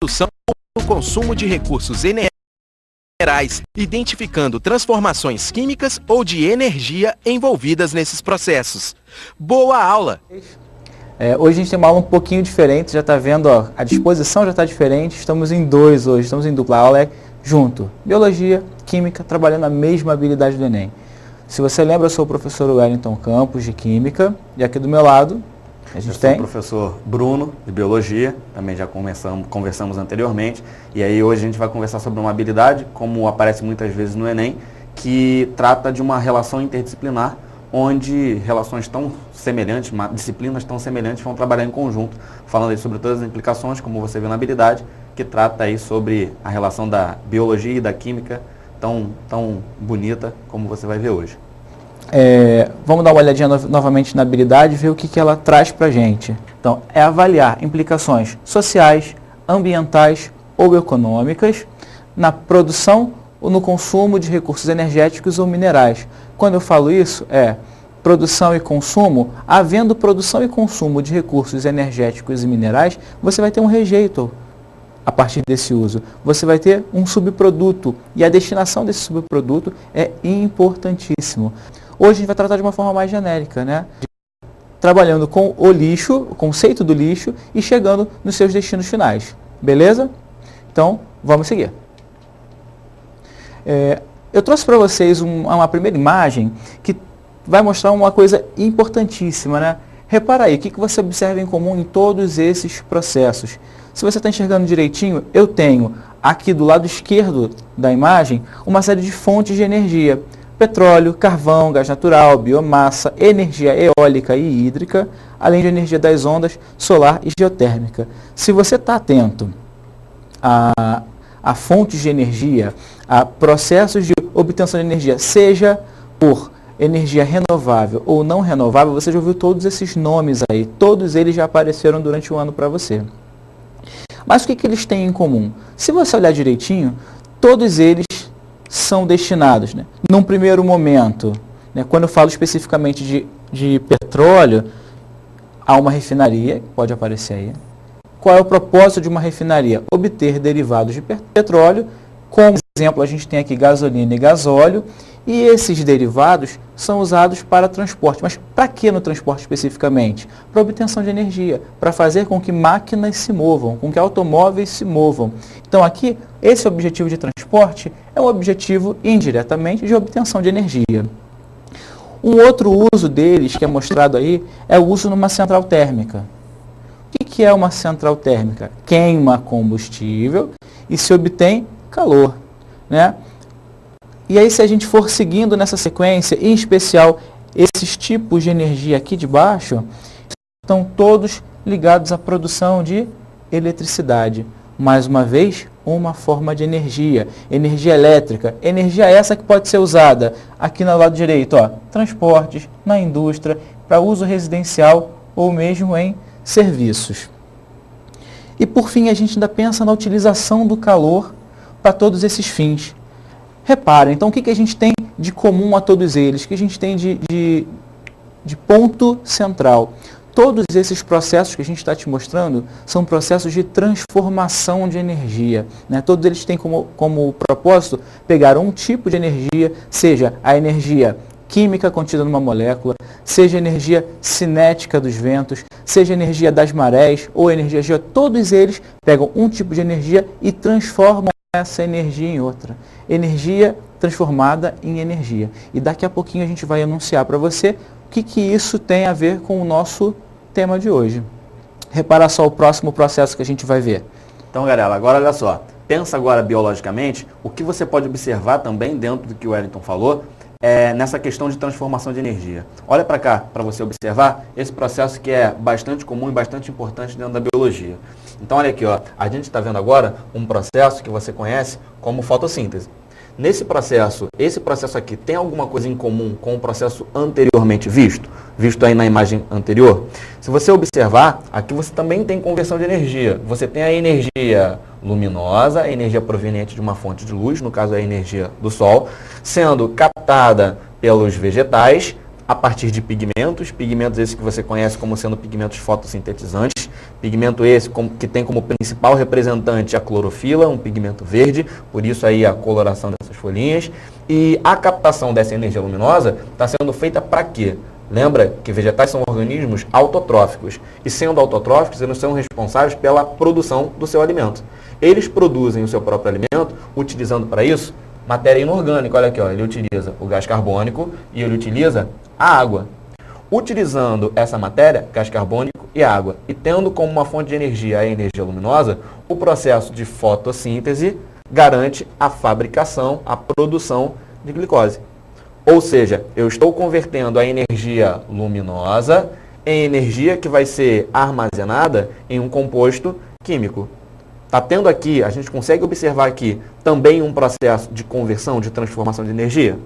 produção ou no consumo de recursos minerais, identificando transformações químicas ou de energia envolvidas nesses processos. Boa aula! Hoje a gente tem uma aula um pouquinho diferente, já está vendo, ó, a disposição já está diferente, estamos em dois hoje, estamos em dupla. A aula é junto, Biologia, Química, trabalhando a mesma habilidade do Enem. Se você lembra, eu sou o professor Wellington Campos, de Química, e aqui do meu lado a gente tem... Eu sou o professor Bruno, de Biologia, também já conversamos anteriormente, e aí hoje a gente vai conversar sobre uma habilidade, como aparece muitas vezes no Enem, que trata de uma relação interdisciplinar, onde relações tão semelhantes, disciplinas tão semelhantes vão trabalhar em conjunto, falando aí sobre todas as implicações, como você vê na habilidade, que trata aí sobre a relação da biologia e da química, tão bonita como você vai ver hoje. Vamos dar uma olhadinha novamente na habilidade e ver o que ela traz para a gente. Então, é avaliar implicações sociais, ambientais ou econômicas na produção ou no consumo de recursos energéticos ou minerais. Quando eu falo isso, produção e consumo. Havendo produção e consumo de recursos energéticos e minerais, você vai ter um rejeito a partir desse uso. Você vai ter um subproduto e a destinação desse subproduto é importantíssimo. Hoje a gente vai tratar de uma forma mais genérica, né? Trabalhando com o lixo, o conceito do lixo e chegando nos seus destinos finais. Beleza? Então, vamos seguir. Eu trouxe para vocês uma primeira imagem que vai mostrar uma coisa importantíssima, né? Repara aí, o que você observa em comum em todos esses processos? Se você está enxergando direitinho, eu tenho aqui do lado esquerdo da imagem uma série de fontes de energia. Petróleo, carvão, gás natural, biomassa, energia eólica e hídrica, além de energia das ondas, solar e geotérmica. Se você está atento a fontes de energia, a processos de obtenção de energia, seja por energia renovável ou não renovável, você já ouviu todos esses nomes aí, todos eles já apareceram durante o ano para você. Mas o que eles têm em comum? Se você olhar direitinho, todos eles são destinados, né? Num primeiro momento, né, quando eu falo especificamente de petróleo, há uma refinaria, pode aparecer aí. Qual é o propósito de uma refinaria? Obter derivados de petróleo. Como exemplo, a gente tem aqui gasolina e gasóleo, e esses derivados são usados para transporte. Mas para que no transporte especificamente? Para obtenção de energia, para fazer com que máquinas se movam, com que automóveis se movam. Então aqui, esse objetivo de transporte é um objetivo indiretamente de obtenção de energia. Um outro uso deles, que é mostrado aí, é o uso numa central térmica. O que é uma central térmica? Queima combustível e se obtém calor, né? E aí, se a gente for seguindo nessa sequência, em especial esses tipos de energia aqui de baixo, estão todos ligados à produção de eletricidade. Mais uma vez, uma forma de energia elétrica. Energia essa que pode ser usada aqui no lado direito, ó, transportes, na indústria, para uso residencial ou mesmo em serviços. E por fim, a gente ainda pensa na utilização do calor para todos esses fins. Repara, então o que a gente tem de comum a todos eles? O que a gente tem de ponto central? Todos esses processos que a gente está te mostrando são processos de transformação de energia, né? Todos eles têm como propósito pegar um tipo de energia, seja a energia química contida numa molécula, seja a energia cinética dos ventos, seja a energia das marés ou energia geológica. Todos eles pegam um tipo de energia e transformam essa energia em outra. Energia transformada em energia. E daqui a pouquinho a gente vai anunciar para você o que isso tem a ver com o nosso tema de hoje. Repara só o próximo processo que a gente vai ver. Então, galera, agora olha só. Pensa agora biologicamente, o que você pode observar também dentro do que o Wellington falou, nessa questão de transformação de energia. Olha para cá, para você observar esse processo que é bastante comum e bastante importante dentro da biologia. Então, olha aqui, ó, a gente está vendo agora um processo que você conhece como fotossíntese. Nesse processo, esse processo aqui tem alguma coisa em comum com o processo anteriormente visto aí na imagem anterior? Se você observar, aqui você também tem conversão de energia. Você tem a energia luminosa, a energia proveniente de uma fonte de luz, no caso a energia do Sol, sendo captada pelos vegetais, a partir de pigmentos esses que você conhece como sendo pigmentos fotossintetizantes, pigmento esse que tem como principal representante a clorofila, um pigmento verde, por isso aí a coloração dessas folhinhas. E a captação dessa energia luminosa está sendo feita para quê? Lembra que vegetais são organismos autotróficos, e sendo autotróficos, eles são responsáveis pela produção do seu alimento. Eles produzem o seu próprio alimento, utilizando para isso matéria inorgânica. Olha aqui, ó, ele utiliza o gás carbônico e ele utiliza a água. Utilizando essa matéria, gás carbônico e água, e tendo como uma fonte de energia a energia luminosa, o processo de fotossíntese garante a fabricação, a produção de glicose. Ou seja, eu estou convertendo a energia luminosa em energia que vai ser armazenada em um composto químico. Está tendo aqui, a gente consegue observar aqui também um processo de conversão, de transformação de energia?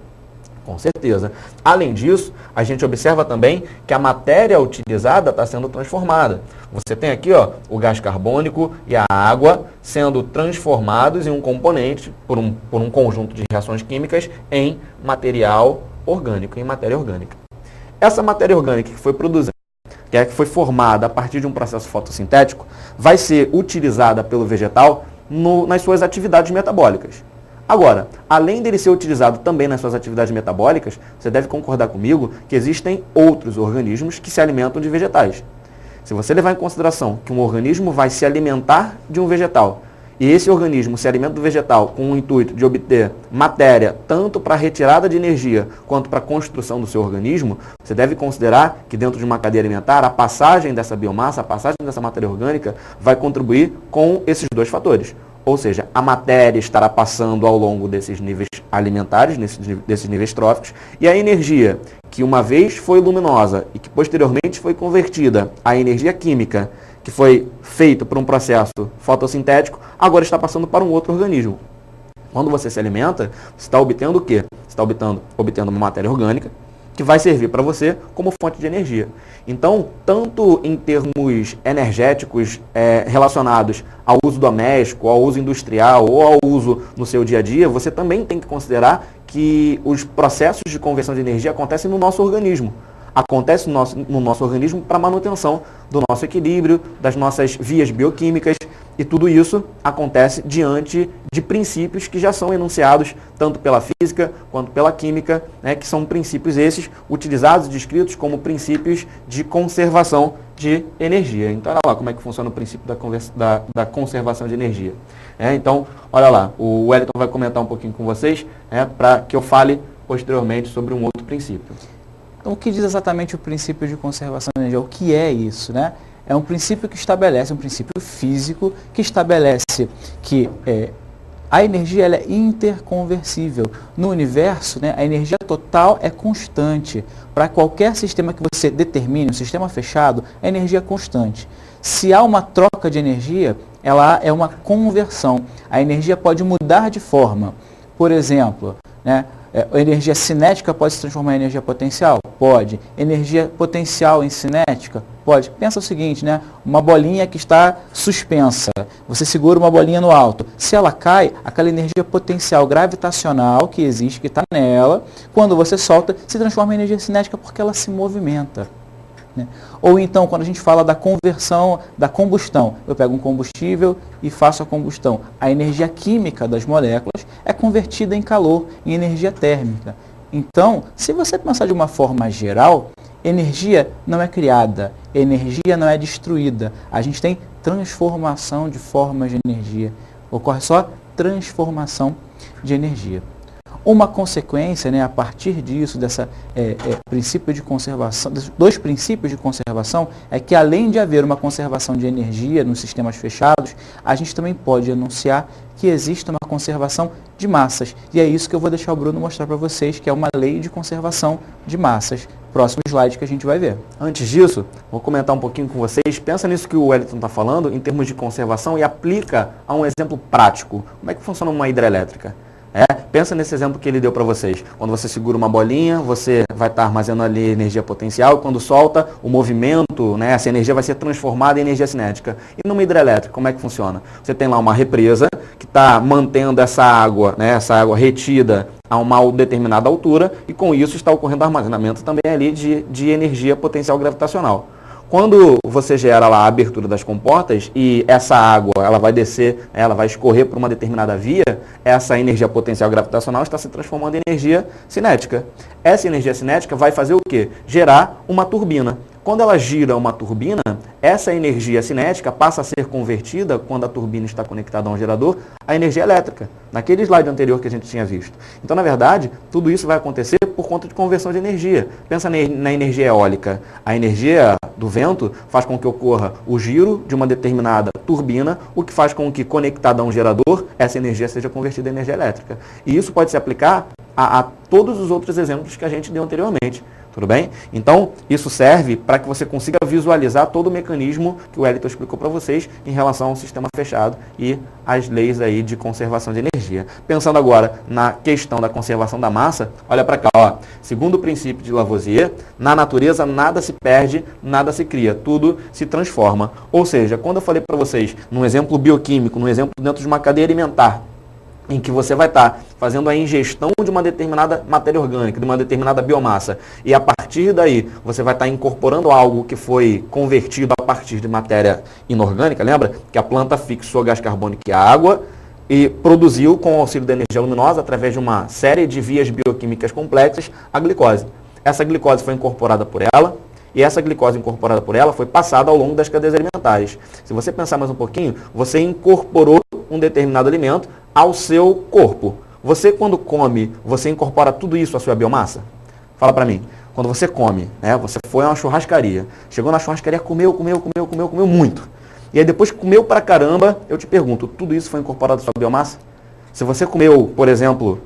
Com certeza. Além disso, a gente observa também que a matéria utilizada está sendo transformada. Você tem aqui, ó, o gás carbônico e a água sendo transformados em um componente, por um conjunto de reações químicas, em material orgânico, em matéria orgânica. Essa matéria orgânica que foi produzida, que foi formada a partir de um processo fotossintético, vai ser utilizada pelo vegetal nas suas atividades metabólicas. Agora, além dele ser utilizado também nas suas atividades metabólicas, você deve concordar comigo que existem outros organismos que se alimentam de vegetais. Se você levar em consideração que um organismo vai se alimentar de um vegetal, e esse organismo se alimenta do vegetal com o intuito de obter matéria tanto para a retirada de energia quanto para a construção do seu organismo, você deve considerar que dentro de uma cadeia alimentar, a passagem dessa biomassa, a passagem dessa matéria orgânica vai contribuir com esses dois fatores. Ou seja, a matéria estará passando ao longo desses níveis alimentares, desses níveis tróficos, e a energia, que uma vez foi luminosa e que posteriormente foi convertida à energia química, que foi feita por um processo fotossintético, agora está passando para um outro organismo. Quando você se alimenta, você está obtendo o quê? Você está obtendo uma matéria orgânica, que vai servir para você como fonte de energia. Então, tanto em termos energéticos relacionados ao uso doméstico, ao uso industrial ou ao uso no seu dia a dia, você também tem que considerar que os processos de conversão de energia acontecem no nosso organismo. Acontece no nosso organismo para manutenção do nosso equilíbrio, das nossas vias bioquímicas, e tudo isso acontece diante de princípios que já são enunciados tanto pela física quanto pela química, né, que são princípios esses utilizados e descritos como princípios de conservação de energia. Então, olha lá como é que funciona o princípio da conservação de energia. Então, olha lá, o Wellington vai comentar um pouquinho com vocês, para que eu fale posteriormente sobre um outro princípio. Então, o que diz exatamente o princípio de conservação de energia? O que é isso, né? É um princípio que estabelece, um princípio físico, que estabelece que a energia ela é interconversível. No universo, né, a energia total é constante. Para qualquer sistema que você determine, um sistema fechado, a energia é constante. Se há uma troca de energia, ela é uma conversão. A energia pode mudar de forma. Por exemplo, né, a energia cinética pode se transformar em energia potencial? Pode. Energia potencial em cinética? Pode. Pensa o seguinte, né? Uma bolinha que está suspensa. Você segura uma bolinha no alto. Se ela cai, aquela energia potencial gravitacional que existe, que está nela, quando você solta, se transforma em energia cinética porque ela se movimenta. Ou então, quando a gente fala da conversão, da combustão, eu pego um combustível e faço a combustão. A energia química das moléculas é convertida em calor, em energia térmica. Então, se você pensar de uma forma geral, energia não é criada, energia não é destruída. A gente tem transformação de formas de energia. Ocorre só transformação de energia. Uma consequência, né, a partir disso, dessa princípio de conservação, desses dois princípios de conservação, é que além de haver uma conservação de energia nos sistemas fechados, a gente também pode anunciar que existe uma conservação de massas. E é isso que eu vou deixar o Bruno mostrar para vocês, que é uma lei de conservação de massas. Próximo slide que a gente vai ver. Antes disso, vou comentar um pouquinho com vocês. Pensa nisso que o Wellington está falando, em termos de conservação, e aplica a um exemplo prático. Como é que funciona uma hidrelétrica? Pensa nesse exemplo que ele deu para vocês. Quando você segura uma bolinha, você vai estar armazenando ali energia potencial, e quando solta, o movimento, né, essa energia vai ser transformada em energia cinética. E numa hidrelétrica, como é que funciona? Você tem lá uma represa que está mantendo essa água retida a uma determinada altura e com isso está ocorrendo armazenamento também ali de energia potencial gravitacional. Quando você gera lá a abertura das comportas e essa água ela vai descer, ela vai escorrer por uma determinada via, essa energia potencial gravitacional está se transformando em energia cinética. Essa energia cinética vai fazer o quê? Gerar uma turbina. Quando ela gira uma turbina, essa energia cinética passa a ser convertida, quando a turbina está conectada a um gerador, a energia elétrica, naquele slide anterior que a gente tinha visto. Então, na verdade, tudo isso vai acontecer por conta de conversão de energia. Pensa na energia eólica. A energia do vento faz com que ocorra o giro de uma determinada turbina, o que faz com que, conectada a um gerador, essa energia seja convertida em energia elétrica. E isso pode se aplicar a todos os outros exemplos que a gente deu anteriormente. Tudo bem? Então, isso serve para que você consiga visualizar todo o mecanismo que o Wellington explicou para vocês em relação ao sistema fechado e as leis aí de conservação de energia. Pensando agora na questão da conservação da massa, olha para cá, ó. Segundo o princípio de Lavoisier, na natureza nada se perde, nada se cria, tudo se transforma. Ou seja, quando eu falei para vocês, num exemplo bioquímico, num exemplo dentro de uma cadeia alimentar, em que você vai estar fazendo a ingestão de uma determinada matéria orgânica, de uma determinada biomassa, e a partir daí você vai estar incorporando algo que foi convertido a partir de matéria inorgânica, lembra? Que a planta fixou gás carbônico e água e produziu, com o auxílio da energia luminosa, através de uma série de vias bioquímicas complexas, a glicose. Essa glicose foi incorporada por ela, e essa glicose incorporada por ela foi passada ao longo das cadeias alimentares. Se você pensar mais um pouquinho, você incorporou um determinado alimento ao seu corpo. Você, quando come, você incorpora tudo isso à sua biomassa? Fala para mim. Quando você come, né, você foi a uma churrascaria, chegou na churrascaria, comeu muito. E aí depois comeu pra caramba, eu te pergunto, tudo isso foi incorporado à sua biomassa? Se você comeu, por exemplo,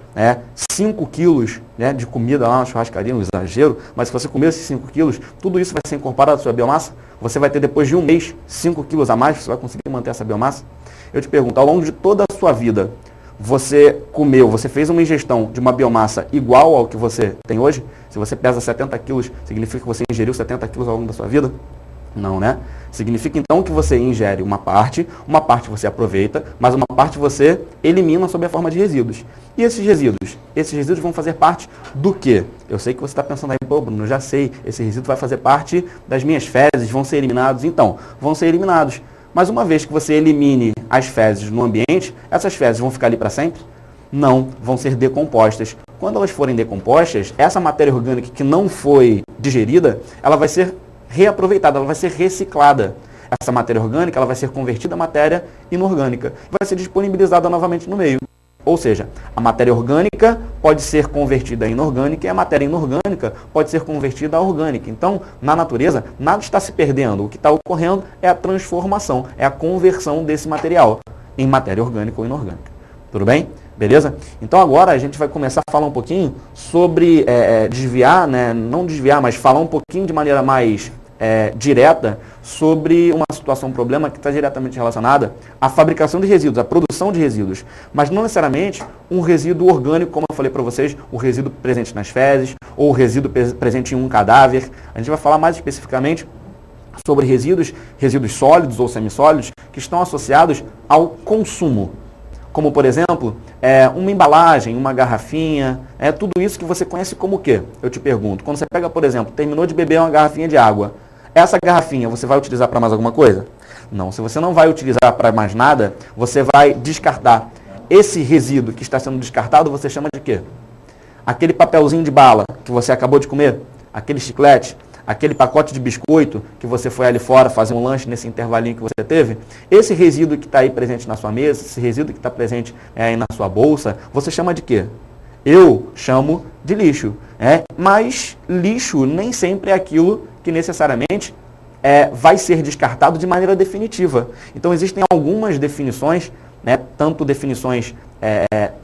5 quilos de comida lá na churrascaria, um exagero, mas se você comeu esses 5 quilos, tudo isso vai ser incorporado à sua biomassa? Você vai ter depois de um mês 5 quilos a mais, você vai conseguir manter essa biomassa? Eu te pergunto, ao longo de toda a sua vida, você comeu, você fez uma ingestão de uma biomassa igual ao que você tem hoje? Se você pesa 70 quilos, significa que você ingeriu 70 quilos ao longo da sua vida? Não, né? Significa então que você ingere uma parte você aproveita, mas uma parte você elimina sob a forma de resíduos. E esses resíduos vão fazer parte do quê? Eu sei que você está pensando aí, pô, Bruno, eu já sei, esse resíduo vai fazer parte das minhas fezes, vão ser eliminados. Então, vão ser eliminados. Mas uma vez que você elimine as fezes no ambiente, essas fezes vão ficar ali para sempre? Não, vão ser decompostas. Quando elas forem decompostas, essa matéria orgânica que não foi digerida, ela vai ser reaproveitada, ela vai ser reciclada. Essa matéria orgânica ela vai ser convertida a matéria inorgânica, vai ser disponibilizada novamente no meio. Ou seja, a matéria orgânica pode ser convertida a inorgânica e a matéria inorgânica pode ser convertida a orgânica. Então, na natureza, nada está se perdendo. O que está ocorrendo é a transformação, é a conversão desse material em matéria orgânica ou inorgânica. Tudo bem? Beleza? Então agora a gente vai começar a falar um pouquinho sobre desviar, não desviar, mas falar um pouquinho de maneira mais direta sobre uma situação, um problema que está diretamente relacionada à fabricação de resíduos, à produção de resíduos, mas não necessariamente um resíduo orgânico, como eu falei para vocês, o resíduo presente nas fezes ou o resíduo presente em um cadáver. A gente vai falar mais especificamente sobre resíduos sólidos ou semissólidos que estão associados ao consumo. Como, por exemplo, uma embalagem, uma garrafinha, tudo isso que você conhece como o quê? Eu te pergunto. Quando você pega, por exemplo, terminou de beber uma garrafinha de água, essa garrafinha você vai utilizar para mais alguma coisa? Não. Se você não vai utilizar para mais nada, você vai descartar. Esse resíduo que está sendo descartado, você chama de quê? Aquele papelzinho de bala que você acabou de comer, aquele chiclete, aquele pacote de biscoito que você foi ali fora fazer um lanche nesse intervalinho que você teve, esse resíduo que está aí presente na sua mesa, esse resíduo que está presente aí na sua bolsa, você chama de quê? Eu chamo de lixo. Mas lixo nem sempre é aquilo que necessariamente vai ser descartado de maneira definitiva. Então existem algumas definições, tanto definições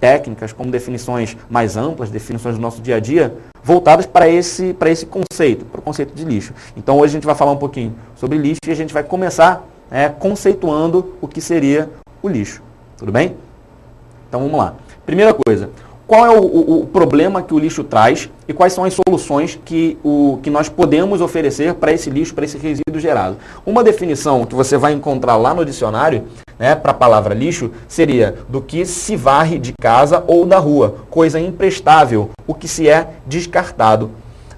técnicas como definições mais amplas, definições do nosso dia a dia, voltadas para esse conceito, para o conceito de lixo. Então hoje a gente vai falar um pouquinho sobre lixo e a gente vai começar conceituando o que seria o lixo. Tudo bem? Então vamos lá. Primeira coisa, qual é o problema que o lixo traz e quais são as soluções que nós podemos oferecer para esse lixo, para esse resíduo gerado? Uma definição que você vai encontrar lá no dicionário né, para a palavra lixo, seria do que se varre de casa ou da rua, coisa imprestável, o que se é descartado.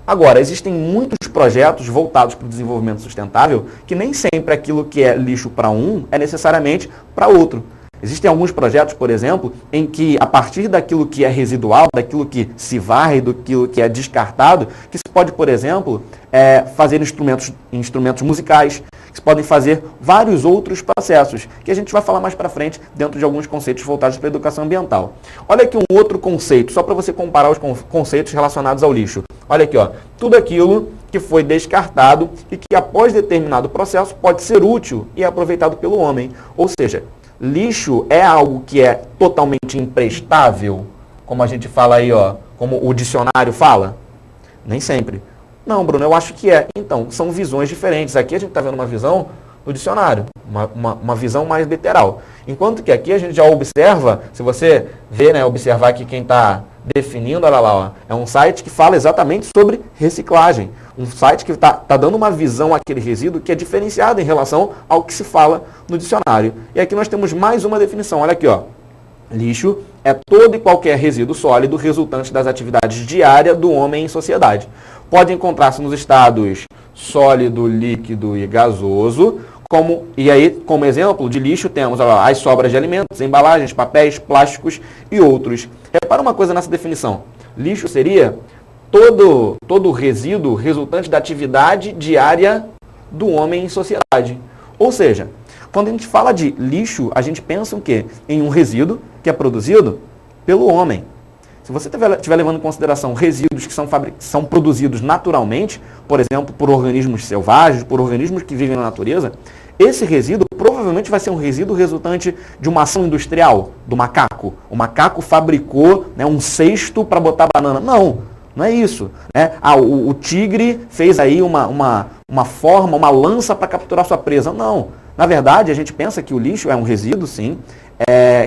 Agora, existem muitos projetos voltados para o desenvolvimento sustentável que nem sempre aquilo que é lixo para um é necessariamente para outro. Existem alguns projetos, por exemplo, em que a partir daquilo que é residual, daquilo que se varre, daquilo que é descartado, que se pode, por exemplo, fazer instrumentos musicais, que se podem fazer vários outros processos, que a gente vai falar mais para frente dentro de alguns conceitos voltados para a educação ambiental. Olha aqui um outro conceito, só para você comparar os conceitos relacionados ao lixo. Olha aqui, ó, tudo aquilo que foi descartado e que após determinado processo pode ser útil e aproveitado pelo homem. Ou seja, lixo é algo que é totalmente imprestável, como a gente fala aí, ó, como o dicionário fala? Nem sempre. Não, Bruno, eu acho que é. Então, são visões diferentes. Aqui a gente está vendo uma visão do dicionário, uma visão mais literal. Enquanto que aqui a gente já observa, se você ver, né, observar aqui quem está definindo, olha lá, ó, é um site que fala exatamente sobre reciclagem. Um site que está dando uma visão àquele resíduo que é diferenciada em relação ao que se fala no dicionário. E aqui nós temos mais uma definição, olha aqui, ó. Lixo é todo e qualquer resíduo sólido resultante das atividades diárias do homem em sociedade. Pode encontrar-se nos estados sólido, líquido e gasoso, e aí, como exemplo de lixo, temos ó, as sobras de alimentos, embalagens, papéis, plásticos e outros. Repara uma coisa nessa definição. Lixo seria todo resíduo resultante da atividade diária do homem em sociedade. Ou seja, quando a gente fala de lixo, a gente pensa o quê? Em um resíduo que é produzido pelo homem. Se você estiver levando em consideração resíduos que são produzidos naturalmente, por exemplo, por organismos selvagens, por organismos que vivem na natureza, esse resíduo provavelmente vai ser um resíduo resultante de uma ação industrial do macaco. O macaco fabricou, né, um cesto para botar banana. Não é isso. Né? O tigre fez aí uma forma, uma lança para capturar sua presa. Não. Na verdade, a gente pensa que o lixo é um resíduo, sim,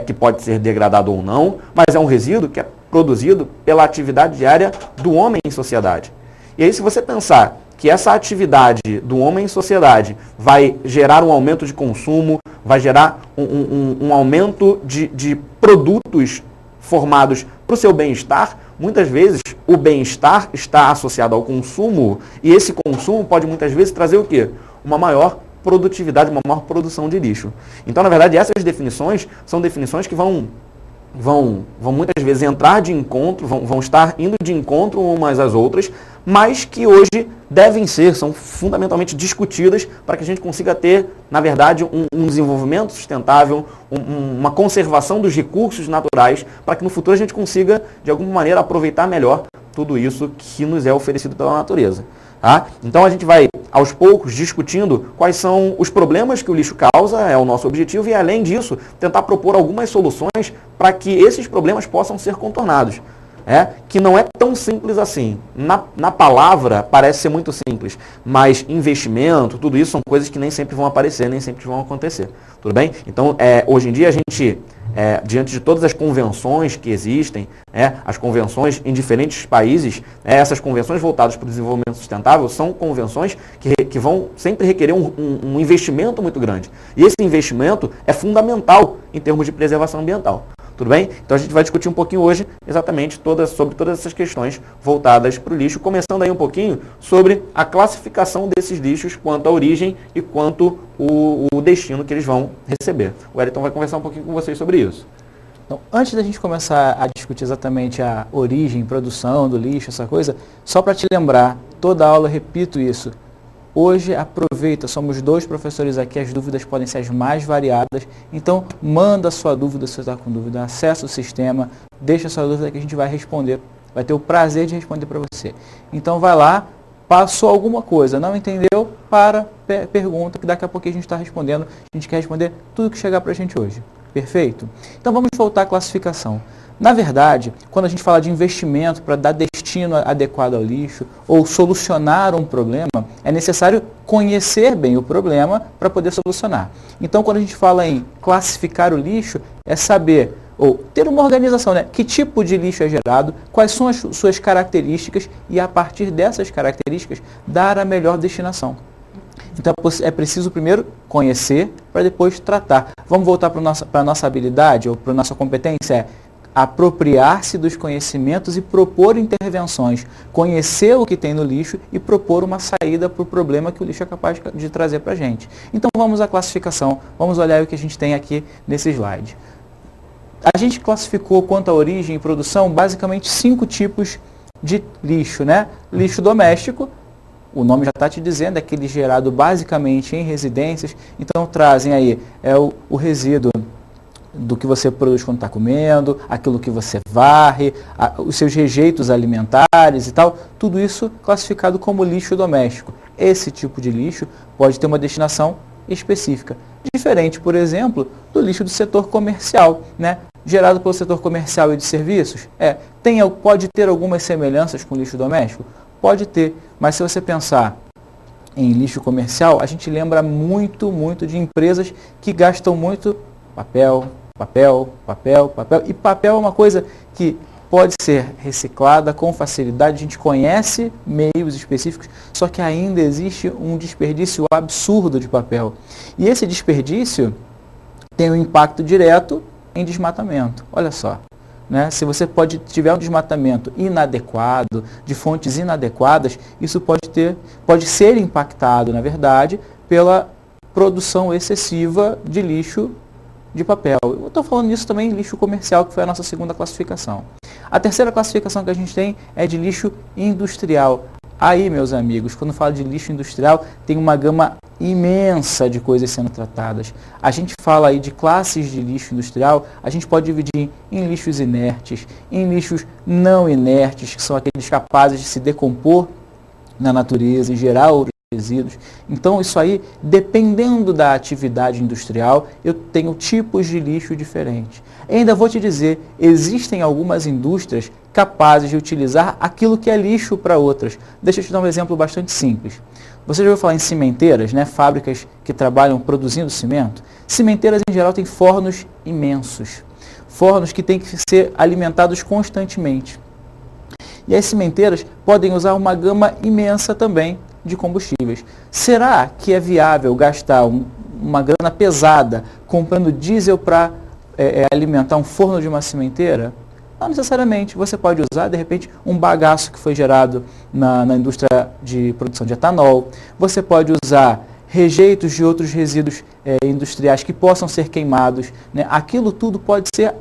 que pode ser degradado ou não, mas é um resíduo que é produzido pela atividade diária do homem em sociedade. E aí, se você pensar que essa atividade do homem em sociedade vai gerar um aumento de consumo, vai gerar um aumento de produtos formados para o seu bem-estar, muitas vezes o bem-estar está associado ao consumo, e esse consumo pode muitas vezes trazer o quê? Uma maior produtividade, uma maior produção de lixo. Então, na verdade, essas definições são definições que vão muitas vezes entrar de encontro, vão estar indo de encontro umas às outras, mas que hoje são fundamentalmente discutidas para que a gente consiga ter, na verdade, um desenvolvimento sustentável, uma conservação dos recursos naturais, para que no futuro a gente consiga, de alguma maneira, aproveitar melhor tudo isso que nos é oferecido pela natureza. Tá? Então a gente vai, aos poucos, discutindo quais são os problemas que o lixo causa, é o nosso objetivo, e além disso, tentar propor algumas soluções para que esses problemas possam ser contornados. Que não é tão simples assim. Na palavra parece ser muito simples, mas investimento, tudo isso são coisas que nem sempre vão aparecer, nem sempre vão acontecer. Tudo bem? Então, hoje em dia a gente, diante de todas as convenções que existem, as convenções em diferentes países, essas convenções voltadas para o desenvolvimento sustentável são convenções que vão sempre requerer um investimento muito grande. E esse investimento é fundamental em termos de preservação ambiental. Tudo bem? Então a gente vai discutir um pouquinho hoje exatamente sobre todas essas questões voltadas para o lixo, começando aí um pouquinho sobre a classificação desses lixos quanto à origem e quanto o destino que eles vão receber. O Wellington vai conversar um pouquinho com vocês sobre isso. Então, antes da gente começar a discutir exatamente a origem, produção do lixo, essa coisa, só para te lembrar, toda aula eu repito isso. Hoje, aproveita, somos 2 professores aqui, as dúvidas podem ser as mais variadas, então manda a sua dúvida se você está com dúvida, acessa o sistema, deixa a sua dúvida que a gente vai responder, vai ter o prazer de responder para você. Então vai lá, passou alguma coisa, não entendeu, pergunta, que daqui a pouco a gente está respondendo, a gente quer responder tudo que chegar para a gente hoje. Perfeito? Então vamos voltar à classificação. Na verdade, quando a gente fala de investimento para dar destino adequado ao lixo ou solucionar um problema, é necessário conhecer bem o problema para poder solucionar. Então, quando a gente fala em classificar o lixo, é saber ou ter uma organização, né? Que tipo de lixo é gerado, quais são as suas características e, a partir dessas características, dar a melhor destinação. Então é preciso primeiro conhecer para depois tratar. Vamos voltar para a nossa habilidade ou para a nossa competência? É apropriar-se dos conhecimentos e propor intervenções. Conhecer o que tem no lixo e propor uma saída para o problema que o lixo é capaz de trazer para a gente. Então vamos à classificação, vamos olhar o que a gente tem aqui nesse slide. A gente classificou quanto à origem e produção basicamente 5 tipos de lixo, né? Lixo doméstico, o nome já está te dizendo, é aquele gerado basicamente em residências, então trazem aí o resíduo do que você produz quando está comendo, aquilo que você varre, os seus rejeitos alimentares e tal, tudo isso classificado como lixo doméstico. Esse tipo de lixo pode ter uma destinação específica, diferente, por exemplo, do lixo do setor comercial, né? Gerado pelo setor comercial e de serviços, pode ter algumas semelhanças com o lixo doméstico? Pode ter, mas se você pensar em lixo comercial, a gente lembra muito de empresas que gastam muito papel, e papel é uma coisa que pode ser reciclada com facilidade, a gente conhece meios específicos, só que ainda existe um desperdício absurdo de papel. E esse desperdício tem um impacto direto em desmatamento. Olha só, né? Se você tiver um desmatamento inadequado, de fontes inadequadas, isso pode ser impactado, na verdade, pela produção excessiva de lixo de papel. Eu estou falando nisso também em lixo comercial, que foi a nossa segunda classificação. A terceira classificação que a gente tem é de lixo industrial. Aí, meus amigos, quando falo de lixo industrial, tem uma gama imensa de coisas sendo tratadas. A gente fala aí de classes de lixo industrial, a gente pode dividir em lixos inertes, em lixos não inertes, que são aqueles capazes de se decompor na natureza e gerar outros resíduos. Então, isso aí, dependendo da atividade industrial, eu tenho tipos de lixo diferentes. E ainda vou te dizer, existem algumas indústrias capazes de utilizar aquilo que é lixo para outras. Deixa eu te dar um exemplo bastante simples. Você já ouviu falar em cimenteiras, né? Fábricas que trabalham produzindo cimento? Cimenteiras, em geral, têm fornos imensos. Fornos que têm que ser alimentados constantemente. E as cimenteiras podem usar uma gama imensa também de combustíveis. Será que é viável gastar uma grana pesada comprando diesel para alimentar um forno de uma cimenteira? Não necessariamente. Você pode usar, de repente, um bagaço que foi gerado na indústria de produção de etanol. Você pode usar rejeitos de outros resíduos industriais que possam ser queimados, né? Aquilo tudo pode ser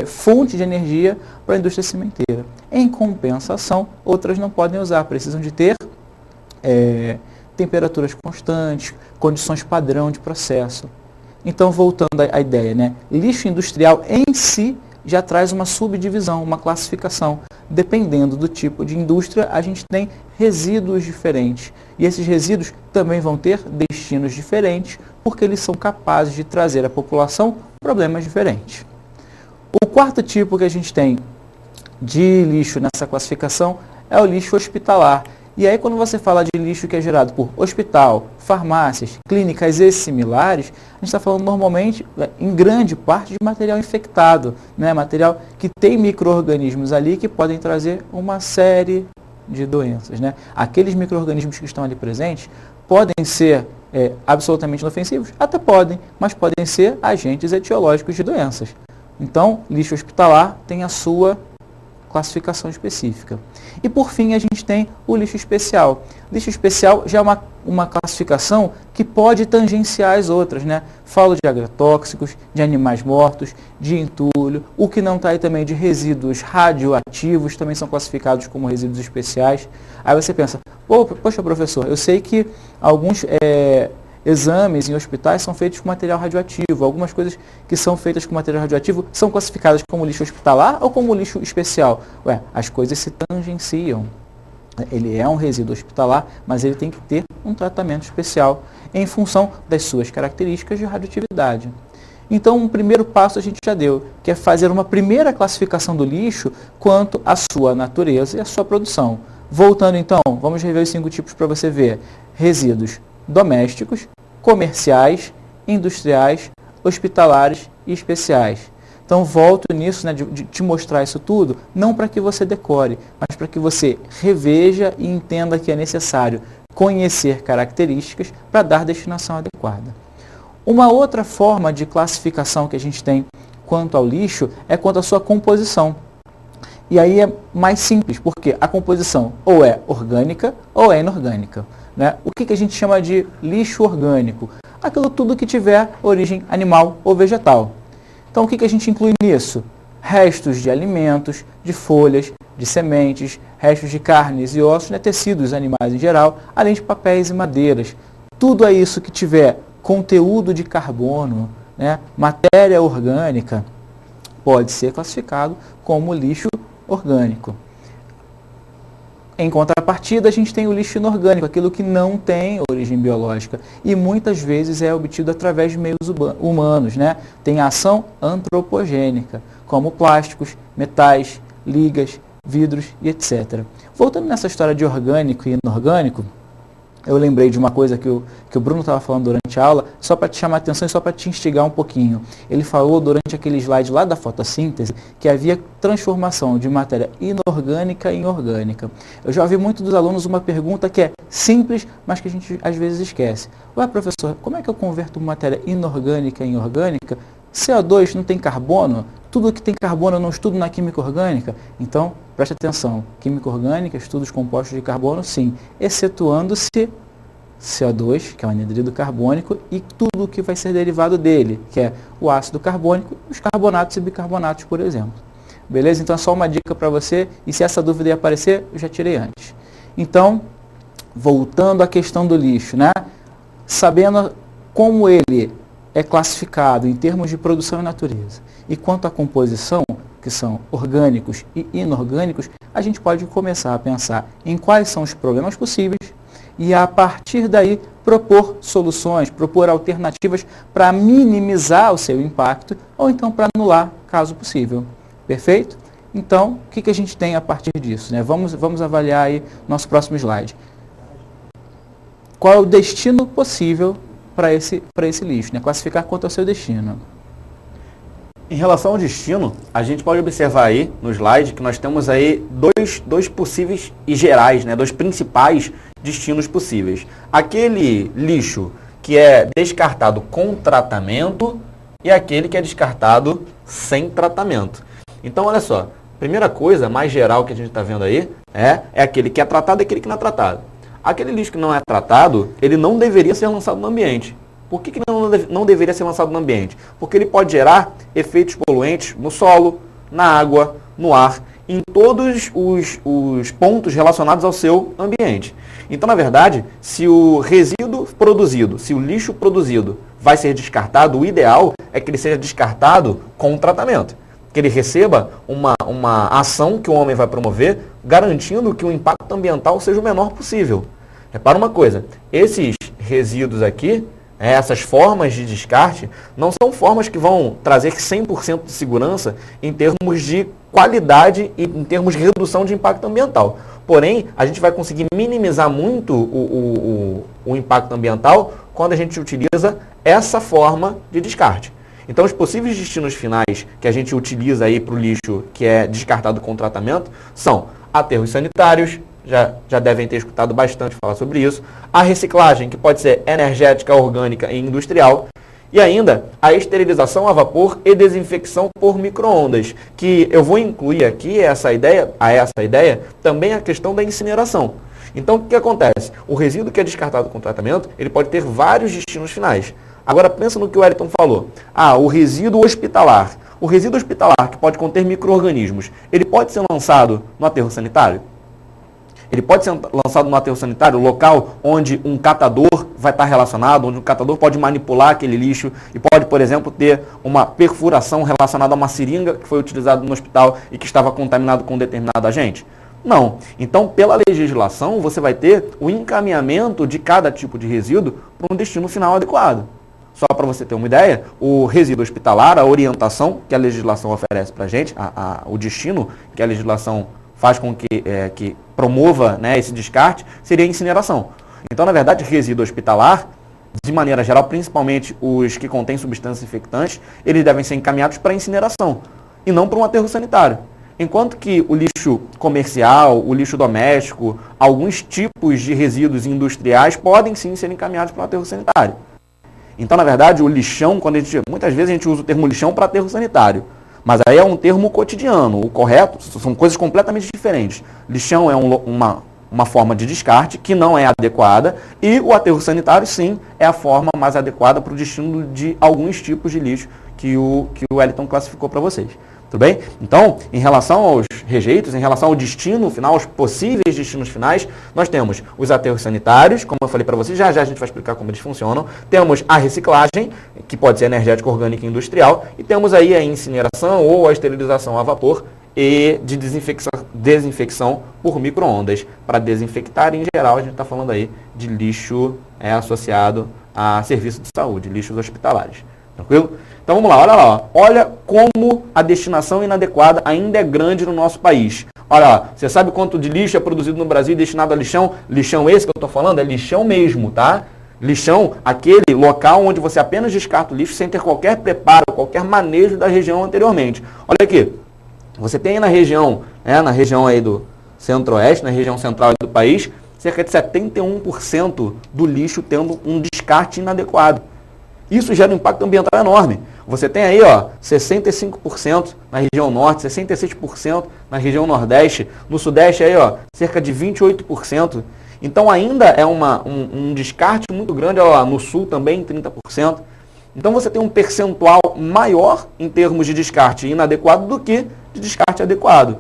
fonte de energia para a indústria cimenteira. Em compensação, outras não podem usar, precisam de ter temperaturas constantes, condições padrão de processo. Então, voltando à ideia, né? Lixo industrial em si já traz uma subdivisão, uma classificação. Dependendo do tipo de indústria, a gente tem resíduos diferentes. E esses resíduos também vão ter destinos diferentes, porque eles são capazes de trazer à população problemas diferentes. O quarto tipo que a gente tem de lixo nessa classificação é o lixo hospitalar. E aí, quando você fala de lixo que é gerado por hospital, farmácias, clínicas e similares, a gente está falando normalmente, em grande parte, de material infectado, né? Material que tem micro-organismos ali que podem trazer uma série de doenças, né? Aqueles micro-organismos que estão ali presentes podem ser absolutamente inofensivos? Até podem, mas podem ser agentes etiológicos de doenças. Então, lixo hospitalar tem a sua classificação específica. E por fim, a gente tem o lixo especial. Lixo especial já é uma classificação que pode tangenciar as outras, né? Falo de agrotóxicos, de animais mortos, de entulho, o que não está aí também de resíduos radioativos, também são classificados como resíduos especiais. Aí você pensa, poxa professor, eu sei que alguns exames em hospitais são feitos com material radioativo. Algumas coisas que são feitas com material radioativo são classificadas como lixo hospitalar ou como lixo especial? As coisas se tangenciam. Ele é um resíduo hospitalar, mas ele tem que ter um tratamento especial em função das suas características de radioatividade. Então, um primeiro passo a gente já deu, que é fazer uma primeira classificação do lixo quanto à sua natureza e à sua produção. Voltando então, vamos rever os 5 tipos para você ver. Resíduos domésticos, comerciais, industriais, hospitalares e especiais. Então, volto nisso, né, de te mostrar isso tudo, não para que você decore, mas para que você reveja e entenda que é necessário conhecer características para dar destinação adequada. Uma outra forma de classificação que a gente tem quanto ao lixo é quanto à sua composição. E aí é mais simples, porque a composição ou é orgânica ou é inorgânica, né? O que a gente chama de lixo orgânico? Aquilo tudo que tiver origem animal ou vegetal. Então o que a gente inclui nisso? Restos de alimentos, de folhas, de sementes, restos de carnes e ossos, né? Tecidos animais em geral, além de papéis e madeiras. Tudo isso que tiver conteúdo de carbono, né? Matéria orgânica, pode ser classificado como lixo orgânico. Em contrapartida, a gente tem o lixo inorgânico, aquilo que não tem origem biológica e muitas vezes é obtido através de meios humanos, né? Tem ação antropogênica, como plásticos, metais, ligas, vidros e etc. Voltando nessa história de orgânico e inorgânico, eu lembrei de uma coisa que o Bruno estava falando durante a aula, só para te chamar a atenção e só para te instigar um pouquinho. Ele falou durante aquele slide lá da fotossíntese que havia transformação de matéria inorgânica em orgânica. Eu já ouvi muito dos alunos uma pergunta que é simples, mas que a gente às vezes esquece. Ué, professor, como é que eu converto matéria inorgânica em orgânica? CO2 não tem carbono? Tudo que tem carbono eu não estudo na química orgânica? Então, preste atenção. Química orgânica, estudos compostos de carbono, sim. Excetuando-se CO2, que é o anidrido carbônico, e tudo o que vai ser derivado dele, que é o ácido carbônico, os carbonatos e bicarbonatos, por exemplo. Beleza? Então, é só uma dica para você. E se essa dúvida ia aparecer, eu já tirei antes. Então, voltando à questão do lixo, né? Sabendo como ele é classificado em termos de produção e natureza. E quanto à composição, que são orgânicos e inorgânicos, a gente pode começar a pensar em quais são os problemas possíveis e, a partir daí, propor soluções, propor alternativas para minimizar o seu impacto ou então para anular, caso possível. Perfeito? Então, o que a gente tem a partir disso, né? Vamos avaliar aí nosso próximo slide. Qual é o destino possível para esse lixo, né? Classificar quanto ao seu destino. Em relação ao destino, a gente pode observar aí no slide que nós temos aí dois possíveis e gerais, né? Dois principais destinos possíveis. Aquele lixo que é descartado com tratamento e aquele que é descartado sem tratamento. Então, olha só, primeira coisa mais geral que a gente está vendo aí é aquele que é tratado e aquele que não é tratado. Aquele lixo que não é tratado, ele não deveria ser lançado no ambiente. Por que não deveria ser lançado no ambiente? Porque ele pode gerar efeitos poluentes no solo, na água, no ar, em todos os pontos relacionados ao seu ambiente. Então, na verdade, se o resíduo produzido, se o lixo produzido vai ser descartado, o ideal é que ele seja descartado com tratamento. Que ele receba uma ação que o homem vai promover, garantindo que o impacto ambiental seja o menor possível. Repara uma coisa, esses resíduos aqui, essas formas de descarte, não são formas que vão trazer 100% de segurança em termos de qualidade e em termos de redução de impacto ambiental. Porém, a gente vai conseguir minimizar muito o impacto ambiental quando a gente utiliza essa forma de descarte. Então, os possíveis destinos finais que a gente utiliza aí para o lixo que é descartado com tratamento são aterros sanitários, já devem ter escutado bastante falar sobre isso, a reciclagem, que pode ser energética, orgânica e industrial, e ainda a esterilização a vapor e desinfecção por micro-ondas, que eu vou incluir aqui a essa ideia também a questão da incineração. Então, o que acontece? O resíduo que é descartado com tratamento, ele pode ter vários destinos finais. Agora, pensa no que o Wellington falou. O resíduo hospitalar. O resíduo hospitalar, que pode conter micro-organismos, ele pode ser lançado no aterro sanitário? Ele pode ser lançado no aterro sanitário, local onde um catador vai estar relacionado, onde o catador pode manipular aquele lixo e pode, por exemplo, ter uma perfuração relacionada a uma seringa que foi utilizada no hospital e que estava contaminado com um determinado agente? Não. Então, pela legislação, você vai ter o encaminhamento de cada tipo de resíduo para um destino final adequado. Só para você ter uma ideia, o resíduo hospitalar, a orientação que a legislação oferece para a gente, o destino que a legislação faz com que promova, né, esse descarte, seria a incineração. Então, na verdade, resíduo hospitalar, de maneira geral, principalmente os que contêm substâncias infectantes, eles devem ser encaminhados para incineração e não para um aterro sanitário. Enquanto que o lixo comercial, o lixo doméstico, alguns tipos de resíduos industriais podem sim ser encaminhados para o aterro sanitário. Então, na verdade, o lixão, muitas vezes a gente usa o termo lixão para aterro sanitário, mas aí é um termo cotidiano. O correto são coisas completamente diferentes. Lixão é uma forma de descarte que não é adequada, e o aterro sanitário, sim, é a forma mais adequada para o destino de alguns tipos de lixo que o Wellington classificou para vocês. Tudo bem? Então, em relação aos rejeitos, em relação ao destino final, aos possíveis destinos finais, nós temos os aterros sanitários, como eu falei para vocês, já a gente vai explicar como eles funcionam. Temos a reciclagem, que pode ser energética, orgânica e industrial, e temos aí a incineração ou a esterilização a vapor e de desinfecção por micro-ondas. Para desinfectar, em geral, a gente está falando aí de lixo associado a serviço de saúde, lixos hospitalares. Tranquilo? Então vamos lá, olha lá. Olha como a destinação inadequada ainda é grande no nosso país. Olha lá, você sabe quanto de lixo é produzido no Brasil destinado a lixão? Lixão esse que eu estou falando é lixão mesmo, tá? Lixão, aquele local onde você apenas descarta o lixo sem ter qualquer preparo, qualquer manejo da região anteriormente. Olha aqui, você tem na região aí do centro-oeste, na região central do país, cerca de 71% do lixo tendo um descarte inadequado. Isso gera um impacto ambiental enorme. Você tem aí, 65% na região norte, 66% na região nordeste, no sudeste aí, cerca de 28%. Então ainda é um descarte muito grande, no sul também 30%. Então você tem um percentual maior em termos de descarte inadequado do que de descarte adequado.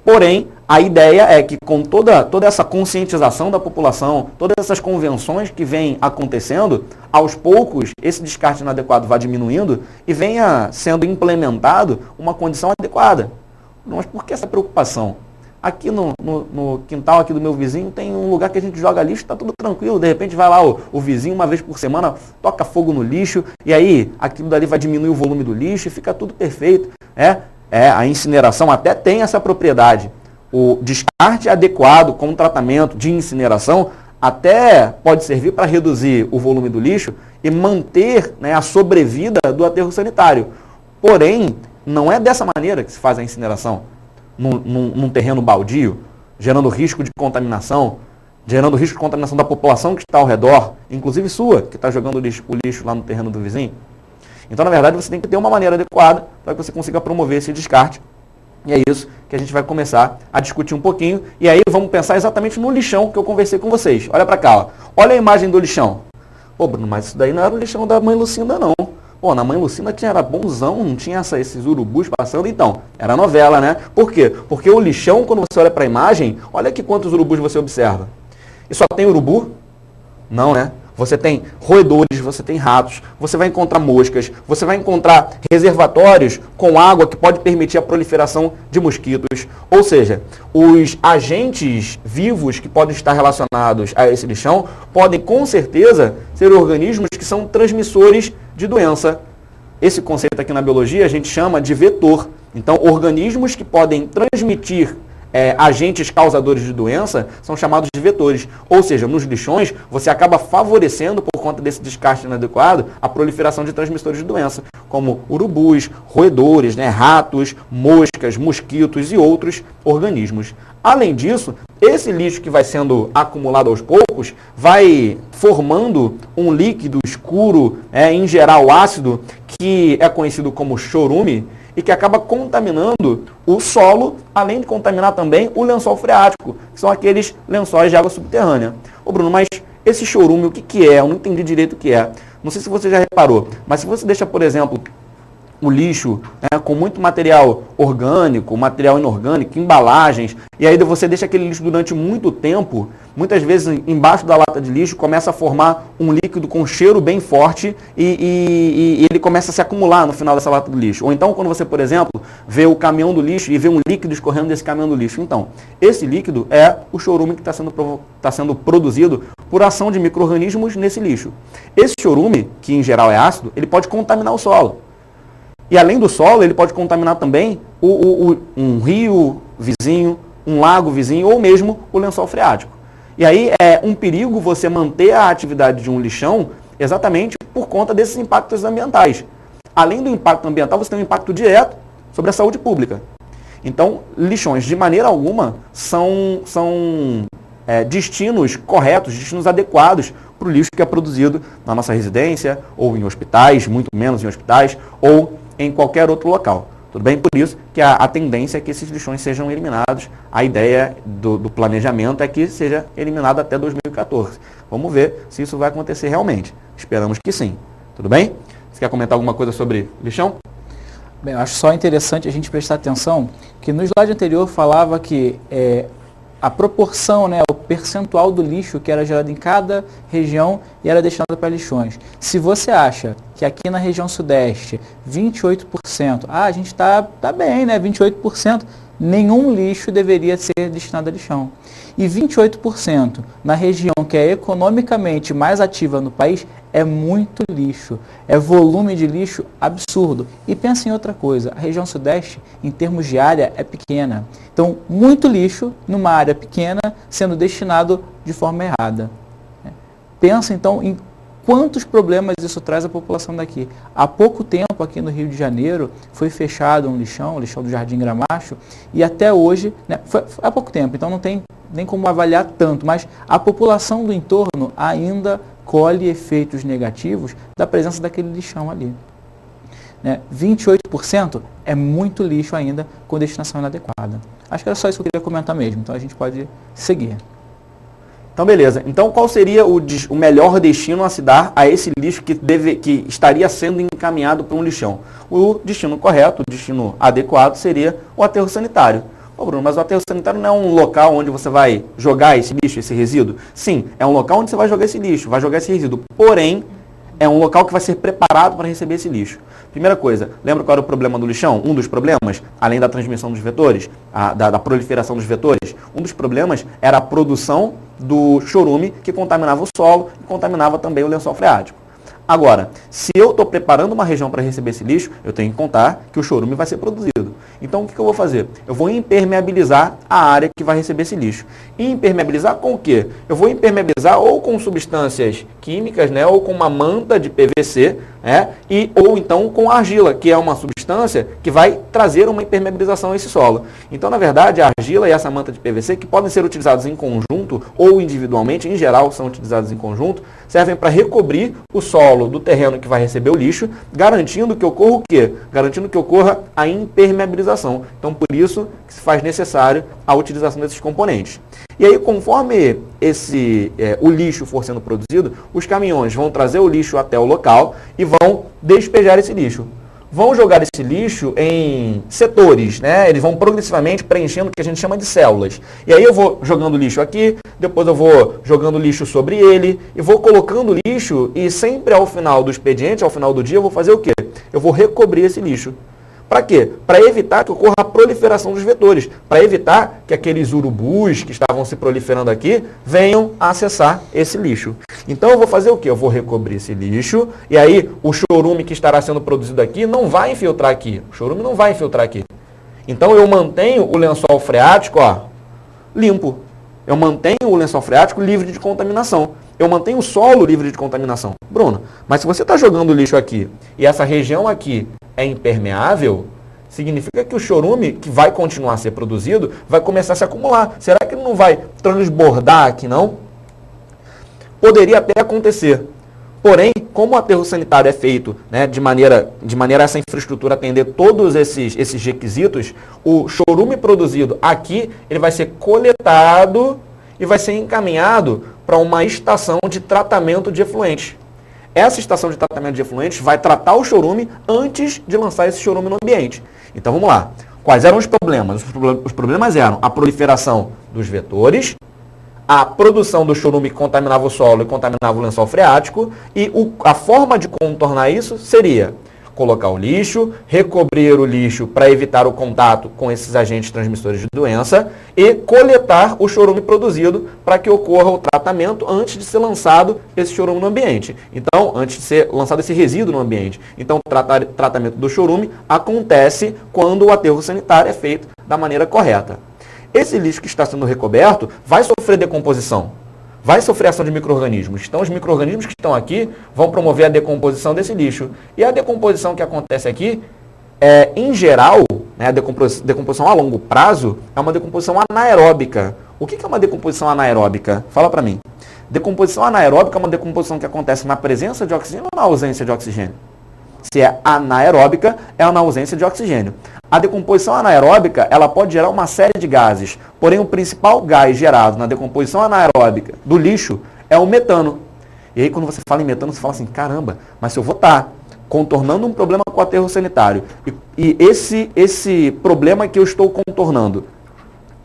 Porém, a ideia é que com toda essa conscientização da população, todas essas convenções que vêm acontecendo, aos poucos esse descarte inadequado vá diminuindo e venha sendo implementado uma condição adequada. Mas por que essa preocupação? Aqui no quintal aqui do meu vizinho tem um lugar que a gente joga lixo, está tudo tranquilo. De repente vai lá o vizinho uma vez por semana, toca fogo no lixo e aí aquilo dali vai diminuir o volume do lixo e fica tudo perfeito. A incineração até tem essa propriedade. O descarte adequado com tratamento de incineração até pode servir para reduzir o volume do lixo e manter a sobrevida do aterro sanitário. Porém, não é dessa maneira que se faz a incineração, num terreno baldio, gerando risco de contaminação, da população que está ao redor, inclusive sua, que está jogando o lixo lá no terreno do vizinho. Então, na verdade, você tem que ter uma maneira adequada para que você consiga promover esse descarte. E é isso que a gente vai começar a discutir um pouquinho. E aí vamos pensar exatamente no lixão que eu conversei com vocês. Olha para cá, olha a imagem do lixão. Pô, Bruno, mas isso daí não era o lixão da mãe Lucinda, não. Pô, na mãe Lucinda era bonzão, não tinha esses urubus passando. Então, era novela, né? Por quê? Porque o lixão, quando você olha para a imagem, olha aqui quantos urubus você observa. E só tem urubu? Não, né? Você tem roedores, você tem ratos, você vai encontrar moscas, você vai encontrar reservatórios com água que pode permitir a proliferação de mosquitos. Ou seja, os agentes vivos que podem estar relacionados a esse lixão podem com certeza ser organismos que são transmissores de doença. Esse conceito aqui na biologia a gente chama de vetor. Então, organismos que podem transmitir agentes causadores de doença são chamados de vetores. Ou seja, nos lixões, você acaba favorecendo, por conta desse descarte inadequado, a proliferação de transmissores de doença, como urubus, roedores, ratos, moscas, mosquitos e outros organismos. Além disso, esse lixo que vai sendo acumulado aos poucos vai formando um líquido escuro, em geral ácido, que é conhecido como chorume, e que acaba contaminando o solo, além de contaminar também o lençol freático, que são aqueles lençóis de água subterrânea. Ô Bruno, mas esse chorume, o que é? Eu não entendi direito o que é. Não sei se você já reparou, mas se você deixa, por exemplo, o lixo com muito material orgânico, material inorgânico, embalagens, e aí você deixa aquele lixo durante muito tempo, muitas vezes embaixo da lata de lixo começa a formar um líquido com cheiro bem forte e ele começa a se acumular no final dessa lata do lixo. Ou então quando você, por exemplo, vê o caminhão do lixo e vê um líquido escorrendo desse caminhão do lixo. Então, esse líquido é o chorume que está sendo produzido por ação de micro-organismos nesse lixo. Esse chorume, que em geral é ácido, ele pode contaminar o solo. E além do solo, ele pode contaminar também um rio vizinho, um lago vizinho ou mesmo o lençol freático. E aí é um perigo você manter a atividade de um lixão exatamente por conta desses impactos ambientais. Além do impacto ambiental, você tem um impacto direto sobre a saúde pública. Então, lixões, de maneira alguma, são destinos corretos, destinos adequados para o lixo que é produzido na nossa residência, ou em hospitais, muito menos em hospitais, ou em qualquer outro local. Tudo bem? Por isso que a tendência é que esses lixões sejam eliminados. A ideia do planejamento é que seja eliminado até 2014. Vamos ver se isso vai acontecer realmente. Esperamos que sim. Tudo bem? Você quer comentar alguma coisa sobre lixão? Bem, eu acho só interessante a gente prestar atenção que no slide anterior falava que a proporção, né, o percentual do lixo que era gerado em cada região e era destinado para lixões. Se você acha que aqui na região sudeste, 28%, a gente está bem, né, 28%, nenhum lixo deveria ser destinado a lixão. E 28% na região que é economicamente mais ativa no país é muito lixo, é volume de lixo absurdo. E pensa em outra coisa, a região sudeste, em termos de área, é pequena. Então, muito lixo numa área pequena sendo destinado de forma errada. Pensa então em quantos problemas isso traz à população daqui. Há pouco tempo, aqui no Rio de Janeiro, foi fechado um lixão, o lixão do Jardim Gramacho, e até hoje, né, foi há pouco tempo, então não tem nem como avaliar tanto, mas a população do entorno ainda colhe efeitos negativos da presença daquele lixão ali. 28% é muito lixo ainda com destinação inadequada. Acho que era só isso que eu queria comentar mesmo, então a gente pode seguir. Então, beleza. Então, qual seria o melhor destino a se dar a esse lixo que estaria sendo encaminhado para um lixão? O destino correto, o destino adequado seria o aterro sanitário. Ô, Bruno, mas o aterro sanitário não é um local onde você vai jogar esse lixo, esse resíduo? Sim, é um local onde você vai jogar esse lixo, vai jogar esse resíduo. Porém, é um local que vai ser preparado para receber esse lixo. Primeira coisa, lembra qual era o problema do lixão? Um dos problemas, além da transmissão dos vetores, da proliferação dos vetores, um dos problemas era a produção do chorume que contaminava o solo e contaminava também o lençol freático. Agora, se eu estou preparando uma região para receber esse lixo, eu tenho que contar que o chorume vai ser produzido. Então, o que eu vou fazer? Eu vou impermeabilizar a área que vai receber esse lixo. E impermeabilizar com o quê? Eu vou impermeabilizar ou com substâncias químicas, né, ou com uma manta de PVC, ou então com argila, que é uma substância que vai trazer uma impermeabilização a esse solo. Então, na verdade, a argila e essa manta de PVC, que podem ser utilizados em conjunto ou individualmente, em geral são utilizados em conjunto, servem para recobrir o solo do terreno que vai receber o lixo, garantindo que ocorra o quê? Garantindo que ocorra a impermeabilização. Então, por isso que se faz necessário a utilização desses componentes. E aí, conforme o lixo for sendo produzido, os caminhões vão trazer o lixo até o local e vão despejar esse lixo. Vão jogar esse lixo em setores, né? Eles vão progressivamente preenchendo o que a gente chama de células. E aí eu vou jogando lixo aqui, depois eu vou jogando lixo sobre ele, e vou colocando lixo, e sempre ao final do expediente, ao final do dia, eu vou fazer o quê? Eu vou recobrir esse lixo. Para quê? Para evitar que ocorra a proliferação dos vetores, para evitar que aqueles urubus que estavam se proliferando aqui venham a acessar esse lixo. Então eu vou fazer o quê? Eu vou recobrir esse lixo e aí o chorume que estará sendo produzido aqui não vai infiltrar aqui. O chorume não vai infiltrar aqui. Então eu mantenho o lençol freático limpo. Eu mantenho o lençol freático livre de contaminação. Eu mantenho o solo livre de contaminação. Bruno, mas se você está jogando lixo aqui e essa região aqui é impermeável, significa que o chorume que vai continuar a ser produzido vai começar a se acumular. Será que ele não vai transbordar aqui, não? Poderia até acontecer. Porém, como o aterro sanitário é feito, né, de maneira a essa infraestrutura atender todos esses requisitos, o chorume produzido aqui ele vai ser coletado e vai ser encaminhado para uma estação de tratamento de efluentes. Essa estação de tratamento de efluentes vai tratar o chorume antes de lançar esse chorume no ambiente. Então vamos lá. Quais eram os problemas? Os problemas eram a proliferação dos vetores, a produção do chorume que contaminava o solo e contaminava o lençol freático, e a forma de contornar isso seria colocar o lixo, recobrir o lixo para evitar o contato com esses agentes transmissores de doença e coletar o chorume produzido para que ocorra o tratamento antes de ser lançado esse chorume no ambiente. Então, antes de ser lançado esse resíduo no ambiente. Então, o tratamento do chorume acontece quando o aterro sanitário é feito da maneira correta. Esse lixo que está sendo recoberto vai sofrer decomposição. Vai sofrer ação de micro-organismos. Então, os micro-organismos que estão aqui vão promover a decomposição desse lixo. E a decomposição que acontece aqui, em geral, né, a decomposição a longo prazo é uma decomposição anaeróbica. O que é uma decomposição anaeróbica? Fala para mim. Decomposição anaeróbica é uma decomposição que acontece na presença de oxigênio ou na ausência de oxigênio? Se é anaeróbica, é na ausência de oxigênio. A decomposição anaeróbica, ela pode gerar uma série de gases, porém o principal gás gerado na decomposição anaeróbica do lixo é o metano. E aí quando você fala em metano, você fala assim, caramba, mas se eu vou estar contornando um problema com o aterro sanitário e esse problema que eu estou contornando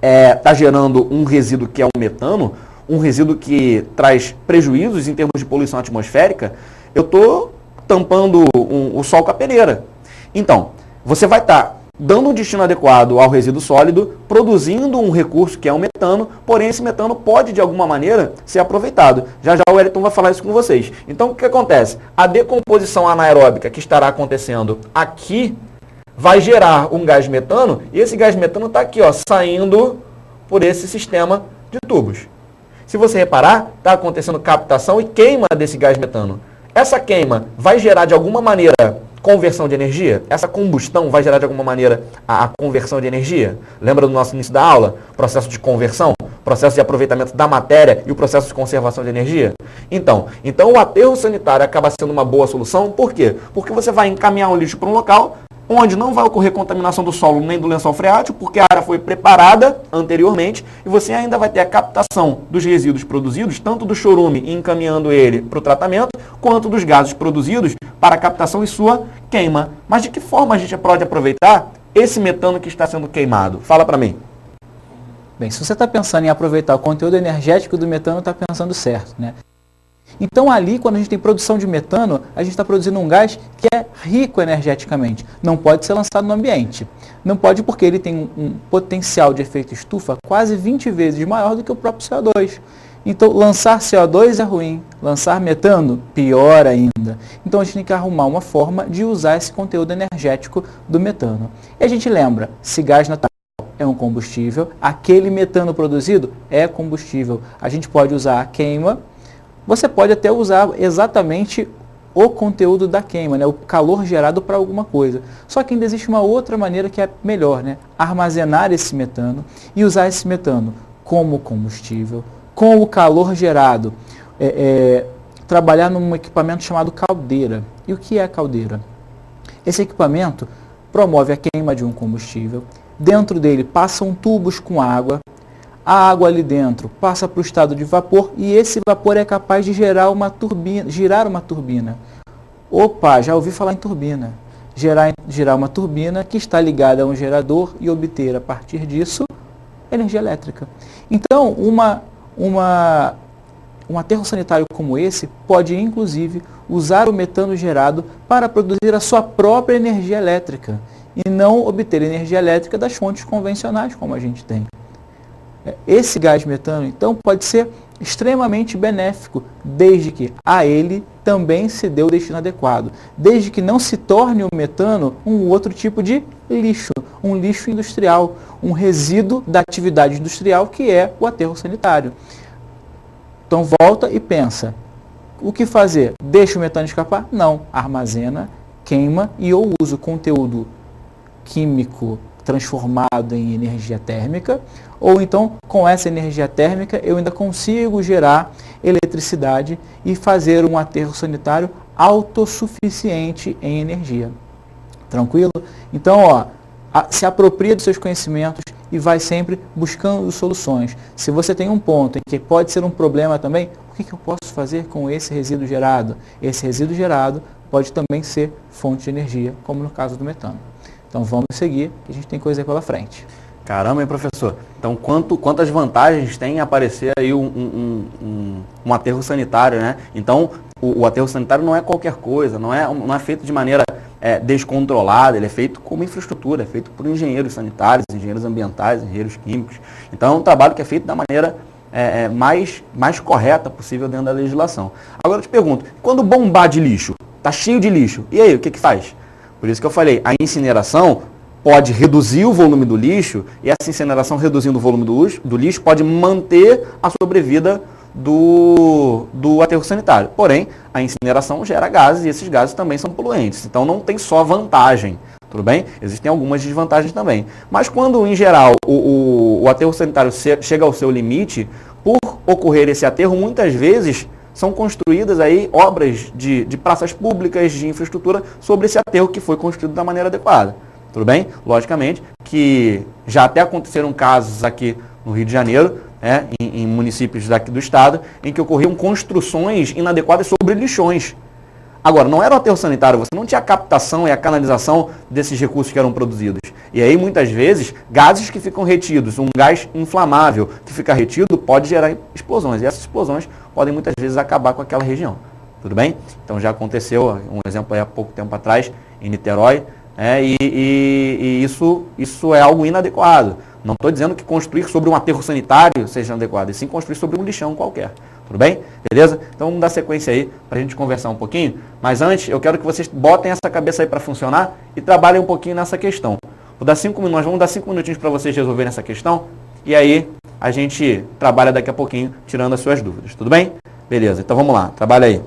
está gerando um resíduo que é o metano, um resíduo que traz prejuízos em termos de poluição atmosférica, eu estou tampando o sol com a peneira. Então, você vai estar dando um destino adequado ao resíduo sólido, produzindo um recurso que é o metano, porém esse metano pode, de alguma maneira, ser aproveitado. Já já o Wellington vai falar isso com vocês. Então, o que acontece? A decomposição anaeróbica que estará acontecendo aqui vai gerar um gás metano, e esse gás metano está aqui, ó, saindo por esse sistema de tubos. Se você reparar, está acontecendo captação e queima desse gás metano. Essa queima vai gerar, de alguma maneira, conversão de energia? Essa combustão vai gerar, de alguma maneira, a conversão de energia? Lembra do nosso início da aula? Processo de conversão, processo de aproveitamento da matéria e o processo de conservação de energia? Então o aterro sanitário acaba sendo uma boa solução. Por quê? Porque você vai encaminhar o lixo para um local onde não vai ocorrer contaminação do solo nem do lençol freático, porque a área foi preparada anteriormente, e você ainda vai ter a captação dos resíduos produzidos, tanto do chorume encaminhando ele para o tratamento, quanto dos gases produzidos para a captação e sua queima. Mas de que forma a gente pode aproveitar esse metano que está sendo queimado? Fala para mim. Bem, se você está pensando em aproveitar o conteúdo energético do metano, está pensando certo, né? Então ali, quando a gente tem produção de metano, a gente está produzindo um gás que é rico energeticamente. Não pode ser lançado no ambiente. Não pode porque ele tem um potencial de efeito estufa quase 20 vezes maior do que o próprio CO2. Então lançar CO2 é ruim, lançar metano, pior ainda. Então a gente tem que arrumar uma forma de usar esse conteúdo energético do metano. E a gente lembra, se gás natural é um combustível, aquele metano produzido é combustível. A gente pode usar a queima. Você pode até usar exatamente o conteúdo da queima, né? O calor gerado para alguma coisa. Só que ainda existe uma outra maneira que é melhor, né? Armazenar esse metano e usar esse metano como combustível, com o calor gerado. Trabalhar num equipamento chamado caldeira. E o que é a caldeira? Esse equipamento promove a queima de um combustível. Dentro dele passam tubos com água. A água ali dentro passa para o estado de vapor e esse vapor é capaz de girar uma turbina. Opa, já ouvi falar em turbina. Girar uma turbina que está ligada a um gerador e obter, a partir disso, energia elétrica. Então, um aterro sanitário como esse pode, inclusive, usar o metano gerado para produzir a sua própria energia elétrica e não obter energia elétrica das fontes convencionais como a gente tem. Esse gás metano, então, pode ser extremamente benéfico, desde que a ele também se dê o destino adequado, desde que não se torne o metano um outro tipo de lixo, um lixo industrial, um resíduo da atividade industrial que é o aterro sanitário. Então volta e pensa, o que fazer? Deixa o metano escapar? Não, armazena, queima e ou usa o conteúdo químico transformado em energia térmica, ou então com essa energia térmica eu ainda consigo gerar eletricidade e fazer um aterro sanitário autossuficiente em energia. Tranquilo? Então, se apropria dos seus conhecimentos e vai sempre buscando soluções. Se você tem um ponto em que pode ser um problema também, o que eu posso fazer com esse resíduo gerado? Esse resíduo gerado pode também ser fonte de energia, como no caso do metano. Então vamos seguir, que a gente tem coisa aí pela frente. Caramba, hein, professor? Então quantas vantagens tem em aparecer aí um aterro sanitário, né? Então o aterro sanitário não é qualquer coisa, não é feito de maneira descontrolada, ele é feito como infraestrutura, é feito por engenheiros sanitários, engenheiros ambientais, engenheiros químicos. Então é um trabalho que é feito da maneira mais correta possível dentro da legislação. Agora eu te pergunto, quando bombar de lixo, tá cheio de lixo, e aí, o que faz? Por isso que eu falei, a incineração pode reduzir o volume do lixo, e essa incineração reduzindo o volume do lixo pode manter a sobrevida do aterro sanitário. Porém, a incineração gera gases e esses gases também são poluentes. Então não tem só vantagem. Tudo bem? Existem algumas desvantagens também. Mas quando, em geral, o aterro sanitário chega ao seu limite, por ocorrer esse aterro, muitas vezes são construídas aí obras de praças públicas, de infraestrutura, sobre esse aterro que foi construído da maneira adequada. Tudo bem? Logicamente que já até aconteceram casos aqui no Rio de Janeiro, em municípios daqui do estado, em que ocorriam construções inadequadas sobre lixões. Agora, não era o aterro sanitário, você não tinha a captação e a canalização desses recursos que eram produzidos. E aí, muitas vezes, gases que ficam retidos, um gás inflamável que fica retido pode gerar explosões. E essas explosões podem, muitas vezes, acabar com aquela região. Tudo bem? Então, já aconteceu, um exemplo aí há pouco tempo atrás, em Niterói, e isso é algo inadequado. Não estou dizendo que construir sobre um aterro sanitário seja adequado, e sim construir sobre um lixão qualquer. Tudo bem? Beleza? Então vamos dar sequência aí para a gente conversar um pouquinho. Mas antes, eu quero que vocês botem essa cabeça aí para funcionar e trabalhem um pouquinho nessa questão. Nós vamos dar 5 minutinhos para vocês resolverem essa questão. E aí a gente trabalha daqui a pouquinho, tirando as suas dúvidas. Tudo bem? Beleza, então vamos lá. Trabalha aí.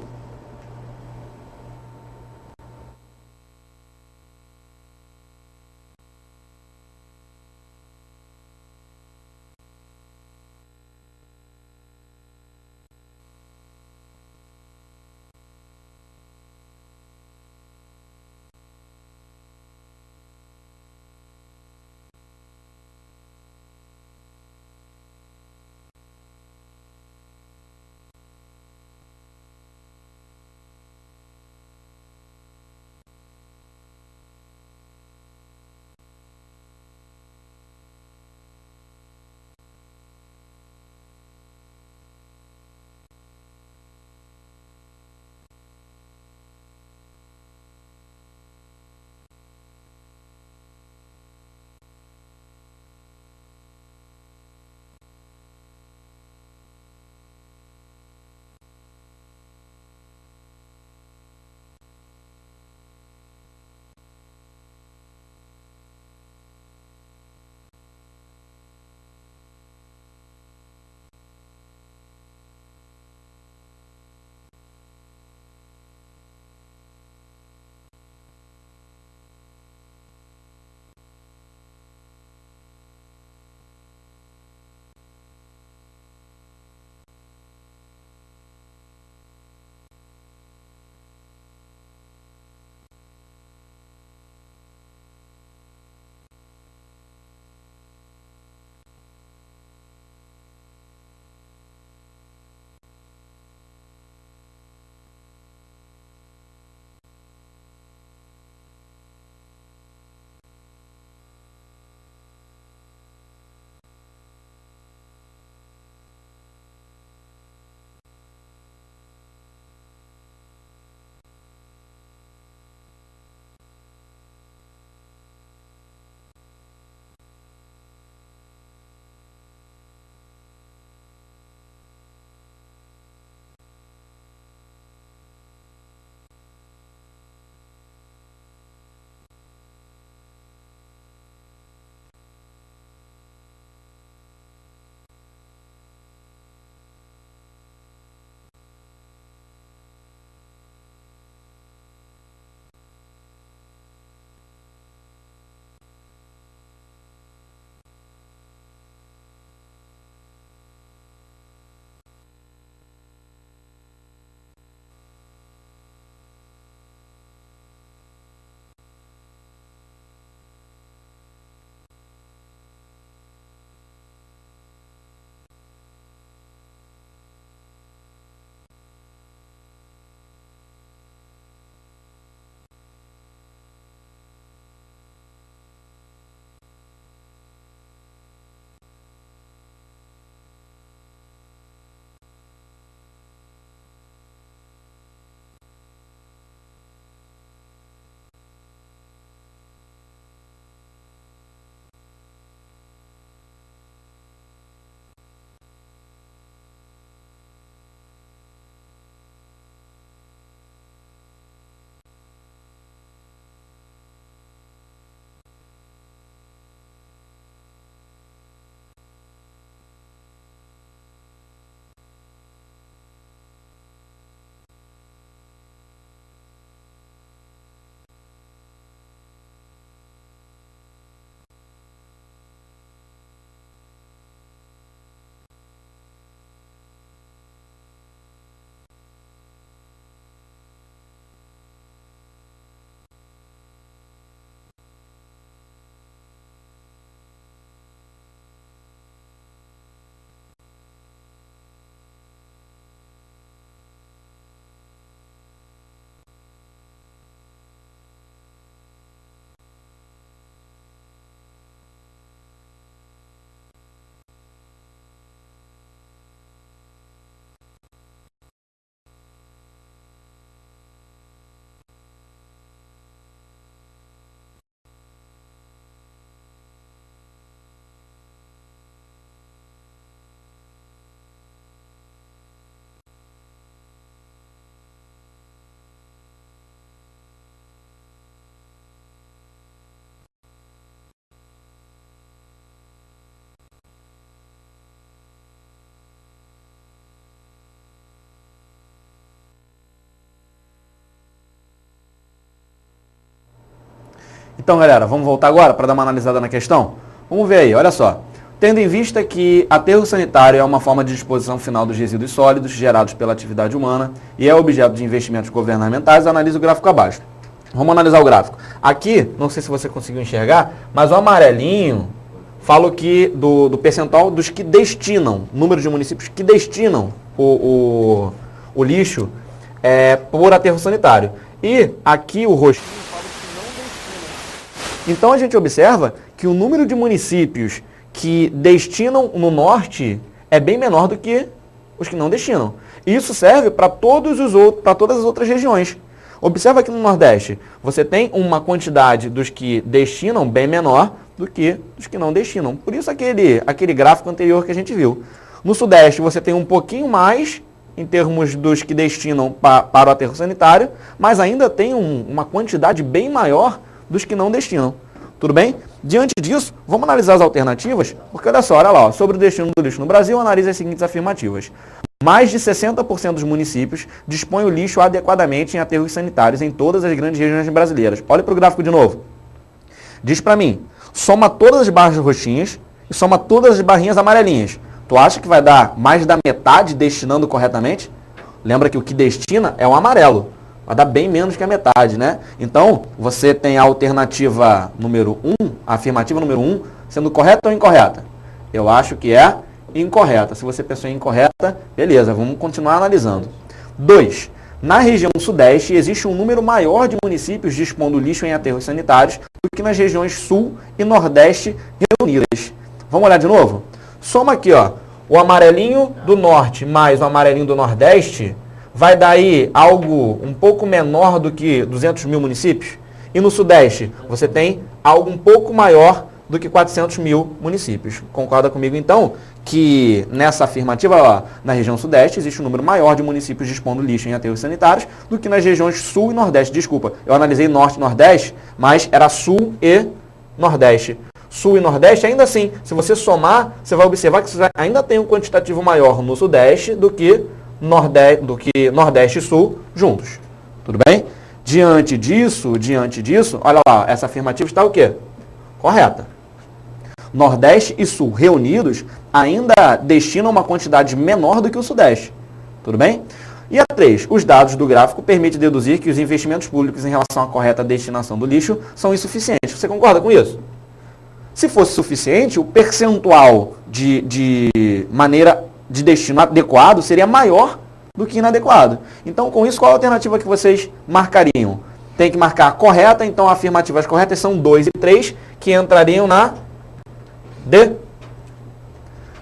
Então, galera, vamos voltar agora para dar uma analisada na questão? Vamos ver aí, olha só. Tendo em vista que aterro sanitário é uma forma de disposição final dos resíduos sólidos gerados pela atividade humana e é objeto de investimentos governamentais, analise o gráfico abaixo. Vamos analisar o gráfico. Aqui, não sei se você conseguiu enxergar, mas o amarelinho fala o que do percentual dos que destinam, número de municípios que destinam o lixo por aterro sanitário. E aqui o roxinho fala que não destinam. Então a gente observa que o número de municípios que destinam no norte é bem menor do que os que não destinam. E isso serve para todas as outras regiões. Observa que no Nordeste você tem uma quantidade dos que destinam bem menor do que dos que não destinam. Por isso aquele gráfico anterior que a gente viu. No Sudeste você tem um pouquinho mais em termos dos que destinam para o aterro sanitário, mas ainda tem uma quantidade bem maior dos que não destinam. Tudo bem? Diante disso, vamos analisar as alternativas, porque olha só, olha lá, ó, sobre o destino do lixo no Brasil, analise as seguintes afirmativas. Mais de 60% dos municípios dispõem o lixo adequadamente em aterros sanitários em todas as grandes regiões brasileiras. Olha para o gráfico de novo. Diz para mim, soma todas as barras roxinhas e soma todas as barrinhas amarelinhas. Tu acha que vai dar mais da metade destinando corretamente? Lembra que o que destina é o amarelo. Vai dar bem menos que a metade, né? Então, você tem a alternativa número 1, a afirmativa número 1, sendo correta ou incorreta? Eu acho que é incorreta. Se você pensou em incorreta, beleza, vamos continuar analisando. 2. Na região sudeste, existe um número maior de municípios dispondo lixo em aterros sanitários do que nas regiões sul e nordeste reunidas. Vamos olhar de novo? Soma aqui, ó, o amarelinho do norte mais o amarelinho do nordeste, vai dar aí algo um pouco menor do que 200 mil municípios. E no sudeste, você tem algo um pouco maior do que 400 mil municípios. Concorda comigo, então, que nessa afirmativa, ó, na região sudeste, existe um número maior de municípios dispondo lixo em aterros sanitários do que nas regiões sul e nordeste. Desculpa, eu analisei norte e nordeste, mas era sul e nordeste. Sul e nordeste, ainda assim, se você somar, você vai observar que você ainda tem um quantitativo maior no sudeste do que nordeste e sul juntos. Tudo bem? Diante disso, olha lá, essa afirmativa está o quê? Correta. Nordeste e sul reunidos ainda destinam uma quantidade menor do que o sudeste. Tudo bem? E a 3, os dados do gráfico permitem deduzir que os investimentos públicos em relação à correta destinação do lixo são insuficientes. Você concorda com isso? Se fosse suficiente, o percentual de maneira de destino adequado seria maior do que inadequado. Então, com isso, qual a alternativa que vocês marcariam? Tem que marcar a correta, então afirmativas corretas são 2 e 3, que entrariam na D.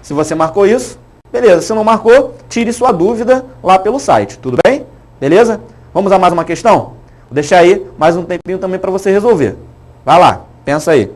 Se você marcou isso, beleza. Se não marcou, tire sua dúvida lá pelo site. Tudo bem? Beleza? Vamos a mais uma questão? Vou deixar aí mais um tempinho também para você resolver. Vai lá, pensa aí.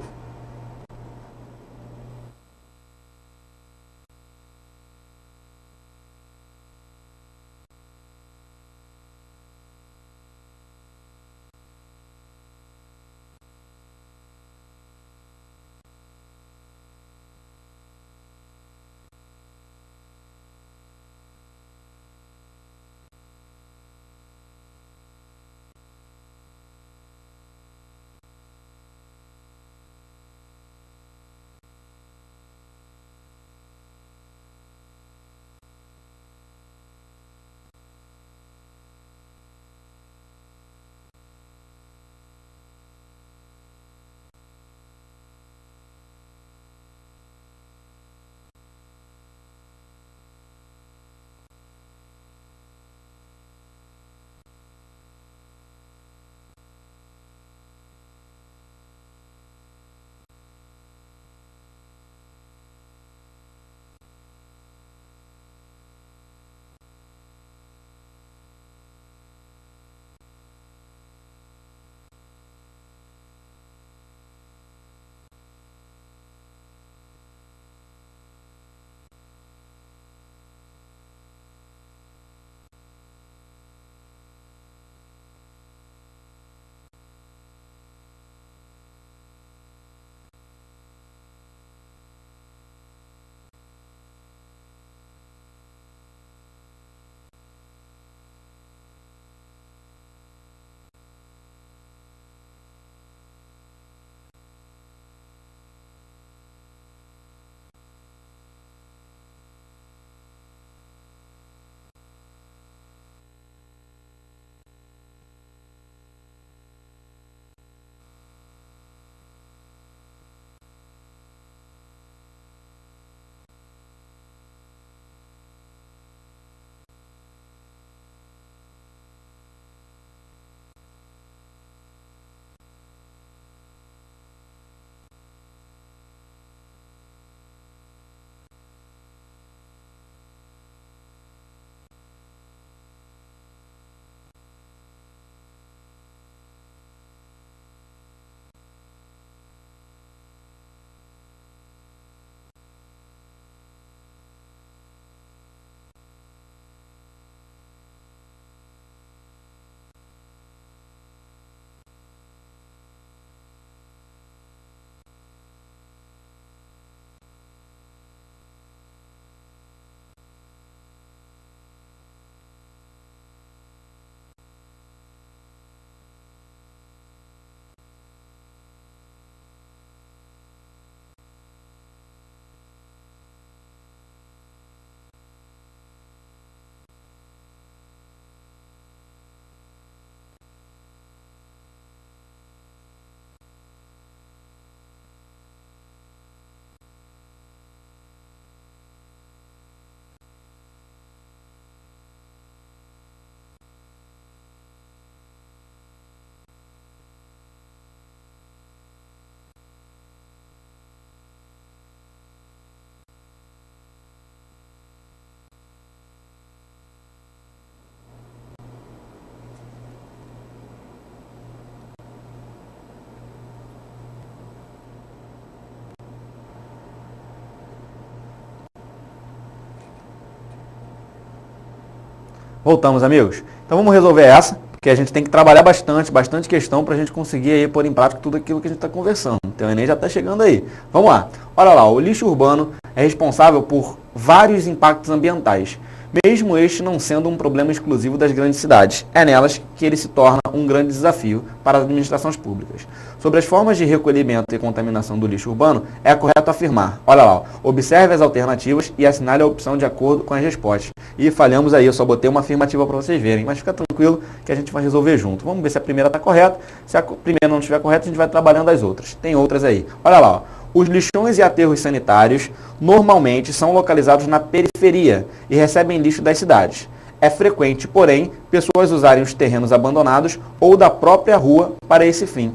Voltamos, amigos. Então vamos resolver essa, porque a gente tem que trabalhar bastante questão para a gente conseguir aí pôr em prática tudo aquilo que a gente está conversando. Então o Enem já está chegando aí. Vamos lá. Olha lá, o lixo urbano é responsável por vários impactos ambientais, mesmo este não sendo um problema exclusivo das grandes cidades. É nelas que ele se torna um grande desafio para as administrações públicas. Sobre as formas de recolhimento e contaminação do lixo urbano, é correto afirmar, olha lá, observe as alternativas e assinale a opção de acordo com as respostas. E falhamos aí, eu só botei uma afirmativa para vocês verem, mas fica tranquilo que a gente vai resolver junto. Vamos ver se a primeira está correta, se a primeira não estiver correta, a gente vai trabalhando as outras. Tem outras aí. Olha lá, ó. Os lixões e aterros sanitários normalmente são localizados na periferia e recebem lixo das cidades. É frequente, porém, pessoas usarem os terrenos abandonados ou da própria rua para esse fim.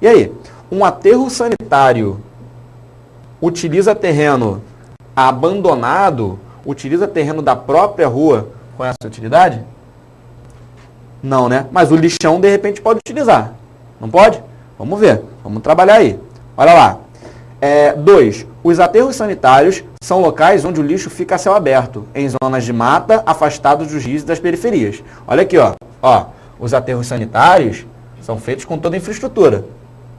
E aí, um aterro sanitário utiliza terreno abandonado, utiliza terreno da própria rua com essa utilidade? Não, né? Mas o lixão, de repente, pode utilizar. Não pode? Vamos ver. Vamos trabalhar aí. Olha lá. 2. Os aterros sanitários são locais onde o lixo fica a céu aberto, em zonas de mata, afastados dos rios e das periferias. Olha aqui, ó. Os aterros sanitários são feitos com toda a infraestrutura,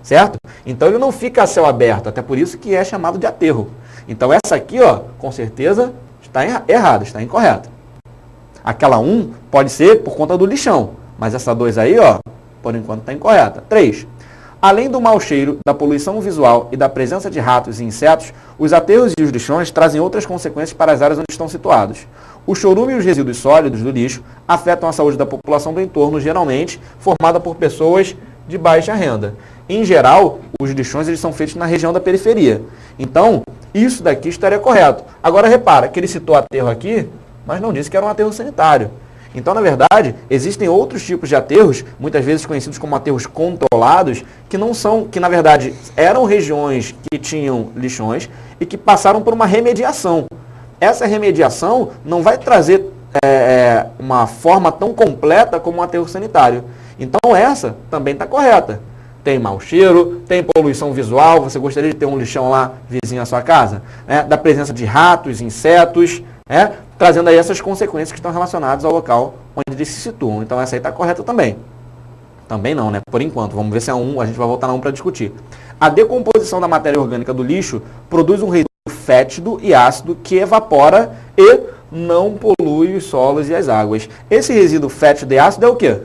certo? Então ele não fica a céu aberto, até por isso que é chamado de aterro. Então essa aqui, ó, com certeza está errada, está incorreta. Aquela 1 pode ser por conta do lixão, mas essa 2 aí, ó, por enquanto está incorreta. 3. Além do mau cheiro, da poluição visual e da presença de ratos e insetos, os aterros e os lixões trazem outras consequências para as áreas onde estão situados. O chorume e os resíduos sólidos do lixo afetam a saúde da população do entorno, geralmente formada por pessoas de baixa renda. Em geral, os lixões eles são feitos na região da periferia. Então, isso daqui estaria correto. Agora, repara que ele citou aterro aqui, mas não disse que era um aterro sanitário. Então, na verdade, existem outros tipos de aterros, muitas vezes conhecidos como aterros controlados, que não são, que na verdade eram regiões que tinham lixões e que passaram por uma remediação. Essa remediação não vai trazer uma forma tão completa como um aterro sanitário. Então, essa também está correta. Tem mau cheiro, tem poluição visual, você gostaria de ter um lixão lá vizinho à sua casa? Da presença de ratos, insetos, trazendo aí essas consequências que estão relacionadas ao local onde eles se situam. Então essa aí está correta também. Também não, né? Por enquanto. Vamos ver se é a gente vai voltar na 1 para discutir. A decomposição da matéria orgânica do lixo produz um resíduo fétido e ácido que evapora e não polui os solos e as águas. Esse resíduo fétido e ácido é o quê?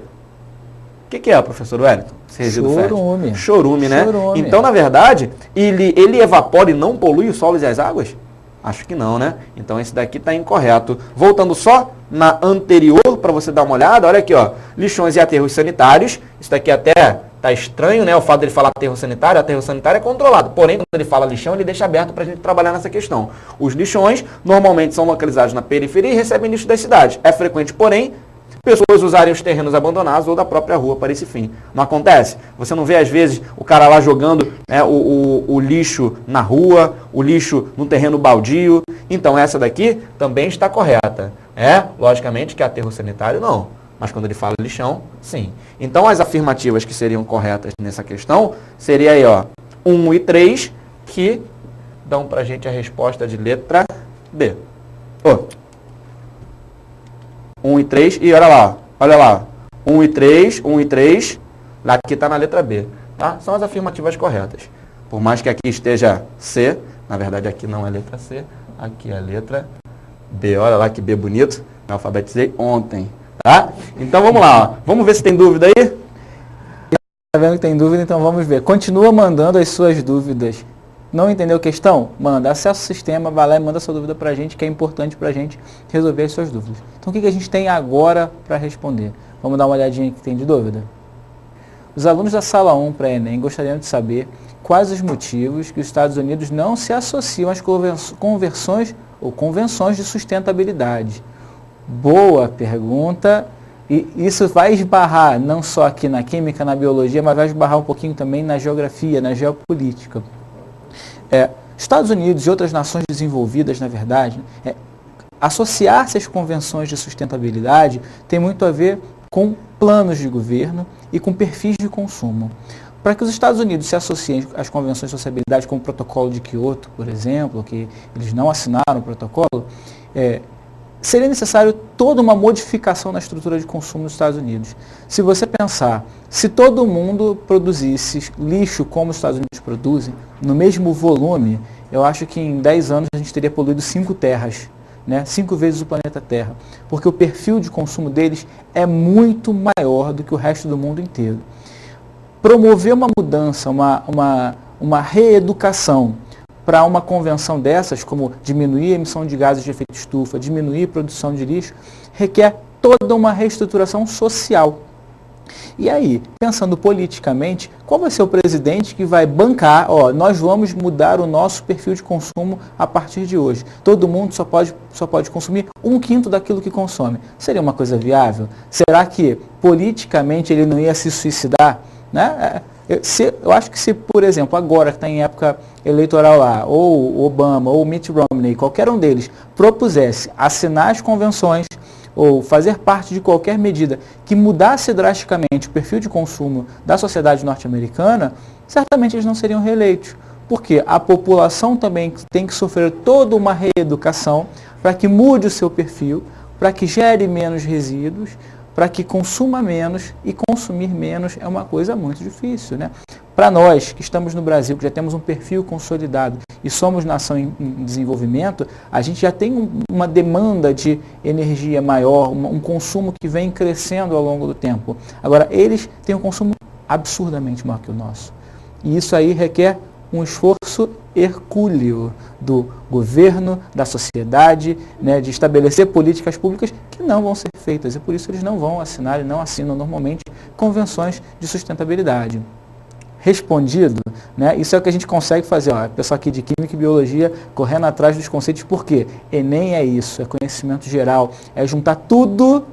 O que é, professor Wellington? Esse resíduo fétido? Chorume, né? Chorume. Então, na verdade, ele evapora e não polui os solos e as águas? Acho que não, né? Então esse daqui está incorreto. Voltando só na anterior, para você dar uma olhada, olha aqui, ó. Lixões e aterros sanitários. Isso daqui até tá estranho, né? O fato dele falar aterro sanitário é controlado. Porém, quando ele fala lixão, ele deixa aberto para a gente trabalhar nessa questão. Os lixões normalmente são localizados na periferia e recebem lixo das cidades. É frequente, porém, pessoas usarem os terrenos abandonados ou da própria rua para esse fim. Não acontece? Você não vê, às vezes, o cara lá jogando o lixo na rua, o lixo no terreno baldio. Então, essa daqui também está correta. Logicamente que aterro sanitário não. Mas quando ele fala lixão, sim. Então, as afirmativas que seriam corretas nessa questão seria aí, ó, 1 e 3, que dão para a gente a resposta de letra B. 1 e 3, e olha lá, 1 e 3, aqui está na letra B, tá? São as afirmativas corretas. Por mais que aqui esteja C, na verdade aqui não é letra C, aqui é a letra B. Olha lá que B bonito, eu alfabetizei ontem, tá? Então vamos lá, ó. Vamos ver se tem dúvida aí? Tá vendo que tem dúvida, então vamos ver. Continua mandando as suas dúvidas. Não entendeu a questão? Manda, acessa o sistema, vai lá e manda sua dúvida para a gente, que é importante para a gente resolver as suas dúvidas. Então o que a gente tem agora para responder? Vamos dar uma olhadinha que tem de dúvida? Os alunos da Sala 1 para Enem gostariam de saber quais os motivos que os Estados Unidos não se associam às conversões ou convenções de sustentabilidade. Boa pergunta. E isso vai esbarrar não só aqui na química, na biologia, mas vai esbarrar um pouquinho também na geografia, na geopolítica. Estados Unidos e outras nações desenvolvidas, na verdade, associar-se às convenções de sustentabilidade tem muito a ver com planos de governo e com perfis de consumo. Para que os Estados Unidos se associem às convenções de sustentabilidade, como o protocolo de Kyoto, por exemplo, que eles não assinaram o protocolo, seria necessário toda uma modificação na estrutura de consumo nos Estados Unidos. Se você pensar, se todo mundo produzisse lixo como os Estados Unidos produzem, no mesmo volume, eu acho que em 10 anos a gente teria poluído 5 terras, né? 5 vezes o planeta Terra, porque o perfil de consumo deles é muito maior do que o resto do mundo inteiro. Promover uma mudança, uma reeducação para uma convenção dessas, como diminuir a emissão de gases de efeito estufa, diminuir a produção de lixo, requer toda uma reestruturação social. E aí, pensando politicamente, qual vai ser o presidente que vai bancar, nós vamos mudar o nosso perfil de consumo a partir de hoje. Todo mundo só pode consumir 1/5 daquilo que consome. Seria uma coisa viável? Será que politicamente ele não ia se suicidar? Né? Eu acho que se, por exemplo, agora que está em época eleitoral lá, ou Obama, ou Mitt Romney, qualquer um deles, propusesse assinar as convenções ou fazer parte de qualquer medida que mudasse drasticamente o perfil de consumo da sociedade norte-americana, certamente eles não seriam reeleitos. Porque a população também tem que sofrer toda uma reeducação para que mude o seu perfil, para que gere menos resíduos, para que consuma menos, e consumir menos é uma coisa muito difícil, né? Para nós que estamos no Brasil, que já temos um perfil consolidado e somos nação em desenvolvimento, a gente já tem uma demanda de energia maior, um consumo que vem crescendo ao longo do tempo. Agora, eles têm um consumo absurdamente maior que o nosso. E isso aí requer um esforço hercúleo do governo, da sociedade, né, de estabelecer políticas públicas que não vão ser feitas. E por isso eles não vão assinar e não assinam normalmente convenções de sustentabilidade. Respondido, né, isso é o que a gente consegue fazer. O pessoal aqui de Química e Biologia correndo atrás dos conceitos. Por quê? Enem é isso, é conhecimento geral, é juntar tudo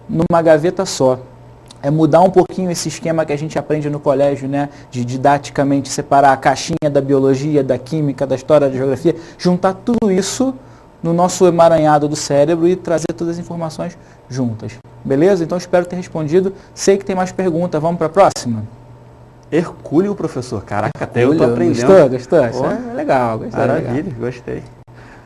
numa gaveta só. É mudar um pouquinho esse esquema que a gente aprende no colégio, né, de didaticamente separar a caixinha da biologia, da química, da história, da geografia, juntar tudo isso no nosso emaranhado do cérebro e trazer todas as informações juntas. Beleza? Então espero ter respondido. Sei que tem mais perguntas. Vamos para a próxima? Hercúleo, professor. Caraca, até eu tô aprendendo. Gostou? Isso é legal. Maravilha, gostei.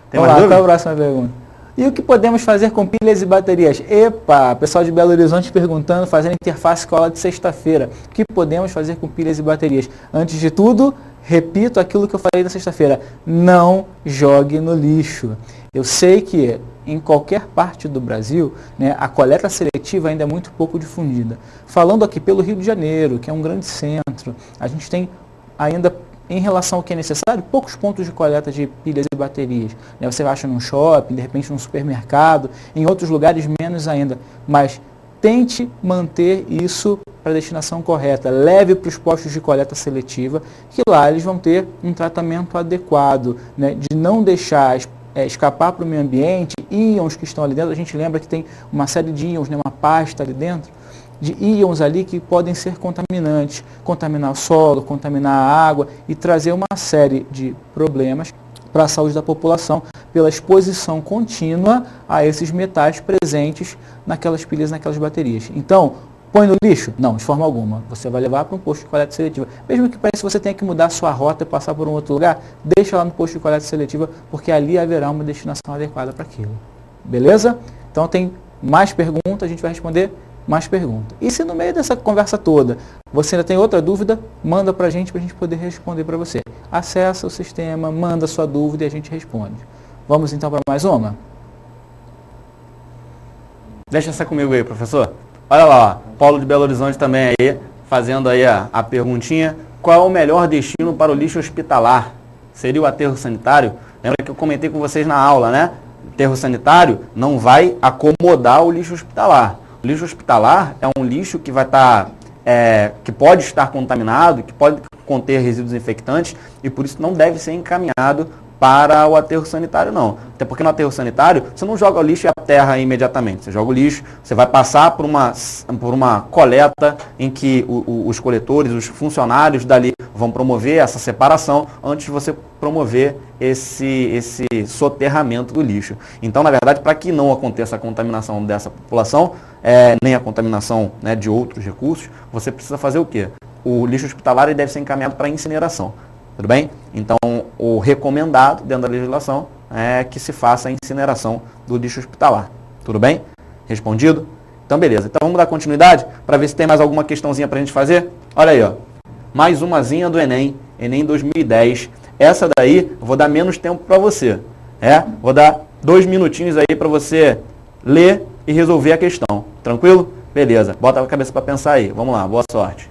Tem Vamos lá, qual é a próxima pergunta? E o que podemos fazer com pilhas e baterias? Epa, pessoal de Belo Horizonte perguntando, fazendo interface com a aula de sexta-feira. O que podemos fazer com pilhas e baterias? Antes de tudo, repito aquilo que eu falei na sexta-feira. Não jogue no lixo. Eu sei que em qualquer parte do Brasil, né, a coleta seletiva ainda é muito pouco difundida. Falando aqui pelo Rio de Janeiro, que é um grande centro, a gente tem ainda, em relação ao que é necessário, poucos pontos de coleta de pilhas e baterias. Você acha num shopping, de repente num supermercado, em outros lugares menos ainda. Mas tente manter isso para a destinação correta. Leve para os postos de coleta seletiva, que lá eles vão ter um tratamento adequado, né, de não deixar escapar para o meio ambiente íons que estão ali dentro. A gente lembra que tem uma série de íons, né, uma pasta ali dentro, de íons ali que podem ser contaminantes, contaminar o solo, contaminar a água e trazer uma série de problemas para a saúde da população pela exposição contínua a esses metais presentes naquelas pilhas, naquelas baterias. Então, põe no lixo? Não, de forma alguma. Você vai levar para um posto de coleta seletiva. Mesmo que para isso você tenha que mudar a sua rota e passar por um outro lugar, deixa lá no posto de coleta seletiva, porque ali haverá uma destinação adequada para aquilo. Beleza? Então tem mais perguntas, a gente vai responder mais perguntas. E se no meio dessa conversa toda você ainda tem outra dúvida, manda para a gente poder responder para você. Acessa o sistema, manda a sua dúvida e a gente responde. Vamos então para mais uma? Deixa essa comigo aí, professor. Olha lá, ó, Paulo de Belo Horizonte também aí, fazendo aí a perguntinha. Qual é o melhor destino para o lixo hospitalar? Seria o aterro sanitário? Lembra que eu comentei com vocês na aula, né? O aterro sanitário não vai acomodar o lixo hospitalar. O lixo hospitalar é um lixo que vai estar, que pode estar contaminado, que pode conter resíduos infectantes e por isso não deve ser encaminhado para o aterro sanitário, não. Até porque no aterro sanitário você não joga o lixo e a terra imediatamente. Você joga o lixo, você vai passar por uma coleta em que os coletores, os funcionários dali vão promover essa separação antes de você promover esse soterramento do lixo. Então, na verdade, para que não aconteça a contaminação dessa população, nem a contaminação, né, de outros recursos, você precisa fazer o quê? O lixo hospitalar ele deve ser encaminhado para incineração. Tudo bem? Então, o recomendado dentro da legislação que se faça a incineração do lixo hospitalar. Tudo bem? Respondido? Então, beleza. Então, vamos dar continuidade para ver se tem mais alguma questãozinha para a gente fazer. Olha aí, ó. Mais umazinha do Enem, Enem 2010. Essa daí, eu vou dar menos tempo para você. Vou dar 2 minutinhos aí para você ler e resolver a questão. Tranquilo? Beleza. Bota a cabeça para pensar aí. Vamos lá. Boa sorte.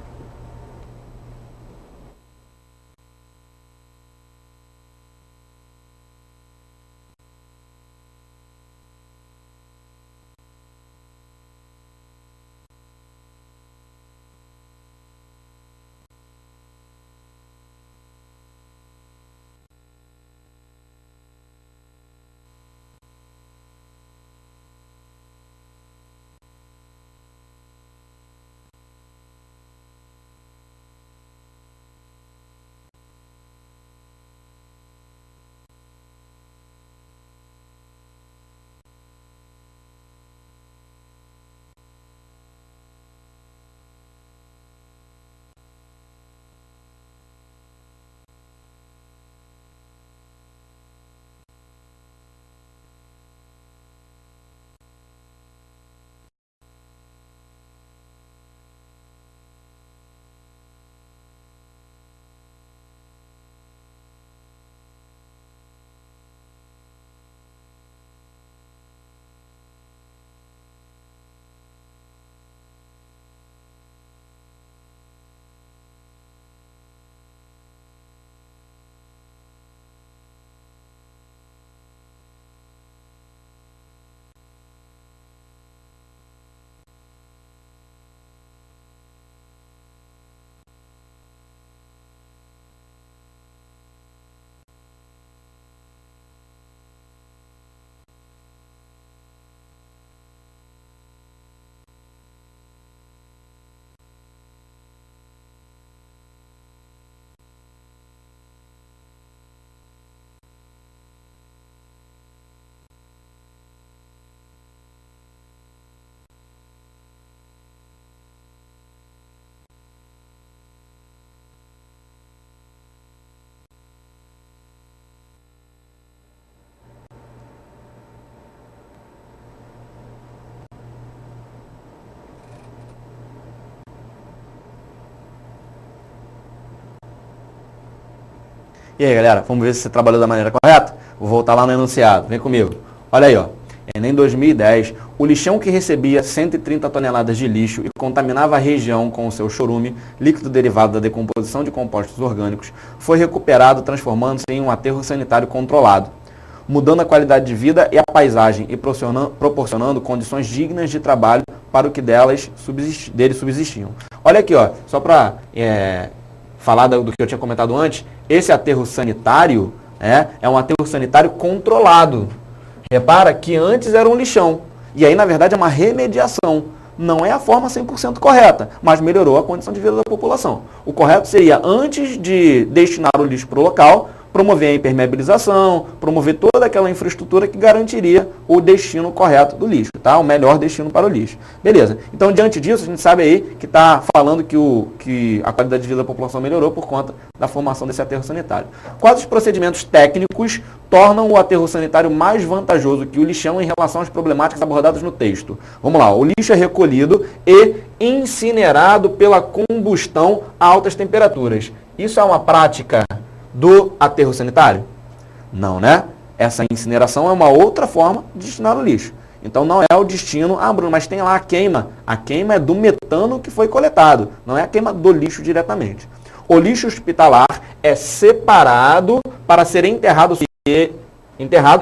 E aí, galera, vamos ver se você trabalhou da maneira correta? Vou voltar lá no enunciado. Vem comigo. Olha aí, ó. Enem 2010, o lixão que recebia 130 toneladas de lixo e contaminava a região com o seu chorume, líquido derivado da decomposição de compostos orgânicos, foi recuperado transformando-se em um aterro sanitário controlado, mudando a qualidade de vida e a paisagem e proporcionando condições dignas de trabalho para o que deles subsistiam. Olha aqui, ó, só para falar do que eu tinha comentado antes, esse aterro sanitário é um aterro sanitário controlado. Repara que antes era um lixão. E aí, na verdade, é uma remediação. Não é a forma 100% correta, mas melhorou a condição de vida da população. O correto seria, antes de destinar o lixo para o local, promover a impermeabilização, promover toda aquela infraestrutura que garantiria o destino correto do lixo, tá? O melhor destino para o lixo. Beleza. Então, diante disso, a gente sabe aí que está falando que a qualidade de vida da população melhorou por conta da formação desse aterro sanitário. Quais os procedimentos técnicos tornam o aterro sanitário mais vantajoso que o lixão em relação às problemáticas abordadas no texto? Vamos lá. O lixo é recolhido e incinerado pela combustão a altas temperaturas. Isso é uma prática do aterro sanitário? Não, né? Essa incineração é uma outra forma de destinar o lixo. Então não é o destino, Bruno, mas tem lá a queima. A queima é do metano que foi coletado, não é a queima do lixo diretamente. O lixo hospitalar é separado para ser enterrado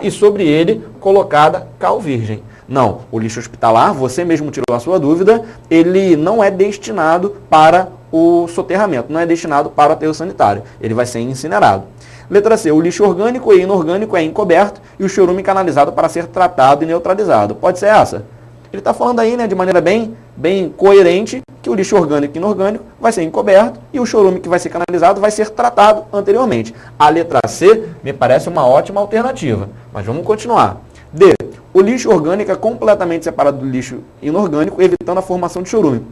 e sobre ele colocada cal virgem. Não, o lixo hospitalar, você mesmo tirou a sua dúvida, ele não é destinado para o soterramento, não é destinado para o aterro sanitário. Ele vai ser incinerado. Letra C, o lixo orgânico e inorgânico é encoberto e o chorume canalizado para ser tratado e neutralizado. Pode ser essa? Ele está falando aí, né, de maneira bem coerente, que o lixo orgânico e inorgânico vai ser encoberto e o chorume que vai ser canalizado vai ser tratado anteriormente. A letra C me parece uma ótima alternativa, mas vamos continuar. D, o lixo orgânico é completamente separado do lixo inorgânico, evitando a formação de chorume.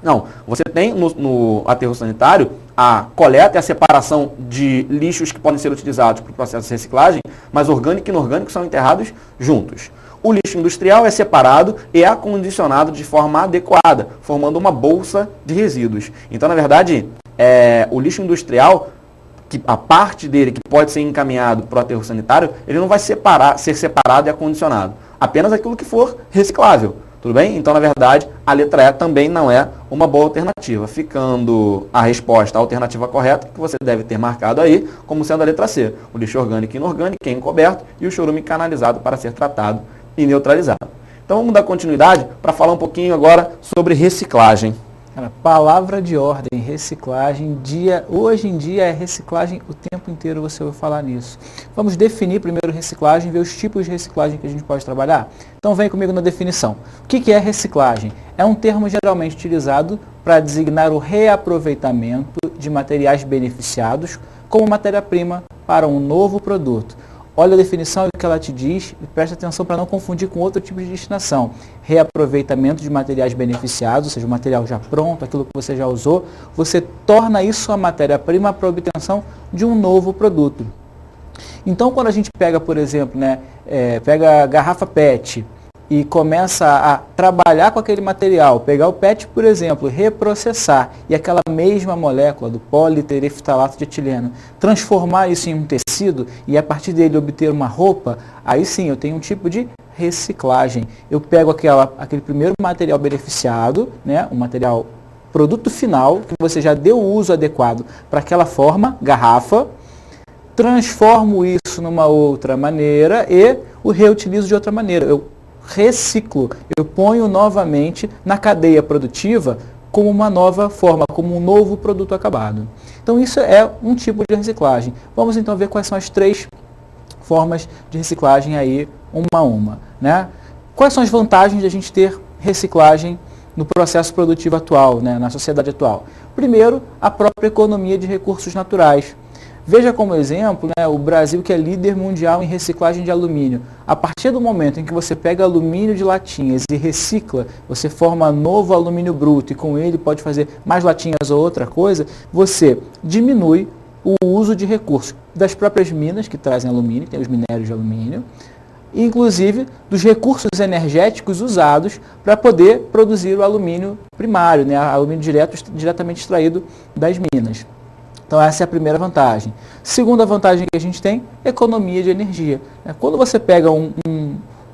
Não, você tem no aterro sanitário a coleta e a separação de lixos que podem ser utilizados para o processo de reciclagem, mas orgânico e inorgânico são enterrados juntos. O lixo industrial é separado e é acondicionado de forma adequada, formando uma bolsa de resíduos. Então, na verdade, o lixo industrial, que a parte dele que pode ser encaminhado para o aterro sanitário, ele não vai ser separado e acondicionado. Apenas aquilo que for reciclável. Tudo bem? Então, na verdade, a letra E também não é uma boa alternativa. Ficando a resposta, a alternativa correta, que você deve ter marcado aí, como sendo a letra C. O lixo orgânico e inorgânico, que é encoberto, e o chorume canalizado para ser tratado e neutralizado. Então, vamos dar continuidade para falar um pouquinho agora sobre reciclagem. Cara, palavra de ordem, reciclagem, hoje em dia é reciclagem o tempo inteiro, você vai falar nisso. Vamos definir primeiro reciclagem, ver os tipos de reciclagem que a gente pode trabalhar? Então vem comigo na definição. O que é reciclagem? É um termo geralmente utilizado para designar o reaproveitamento de materiais beneficiados como matéria-prima para um novo produto. Olha a definição e o que ela te diz e presta atenção para não confundir com outro tipo de destinação. Reaproveitamento de materiais beneficiados, ou seja, o material já pronto, aquilo que você já usou, você torna isso a matéria-prima para a obtenção de um novo produto. Então, quando a gente pega, por exemplo, pega a garrafa PET e começa a trabalhar com aquele material, pegar o PET, por exemplo, reprocessar e aquela mesma molécula do politereftalato de etileno, transformar isso em um tecido e a partir dele obter uma roupa, aí sim eu tenho um tipo de reciclagem. Eu pego aquele primeiro material beneficiado, o material produto final, que você já deu o uso adequado para aquela forma, garrafa, transformo isso numa outra maneira e o reutilizo de outra maneira. Eu reciclo, eu ponho novamente na cadeia produtiva como uma nova forma, como um novo produto acabado. Então isso é um tipo de reciclagem. Vamos então ver quais são as 3 formas de reciclagem aí, uma a uma. Quais são as vantagens de a gente ter reciclagem no processo produtivo atual, na sociedade atual? Primeiro, a própria economia de recursos naturais. Veja como exemplo, o Brasil, que é líder mundial em reciclagem de alumínio. A partir do momento em que você pega alumínio de latinhas e recicla, você forma novo alumínio bruto e com ele pode fazer mais latinhas ou outra coisa, você diminui o uso de recursos das próprias minas que trazem alumínio, tem os minérios de alumínio, inclusive dos recursos energéticos usados para poder produzir o alumínio primário, alumínio diretamente extraído das minas. Então essa é a primeira vantagem. Segunda vantagem que a gente tem, economia de energia. Quando você pega um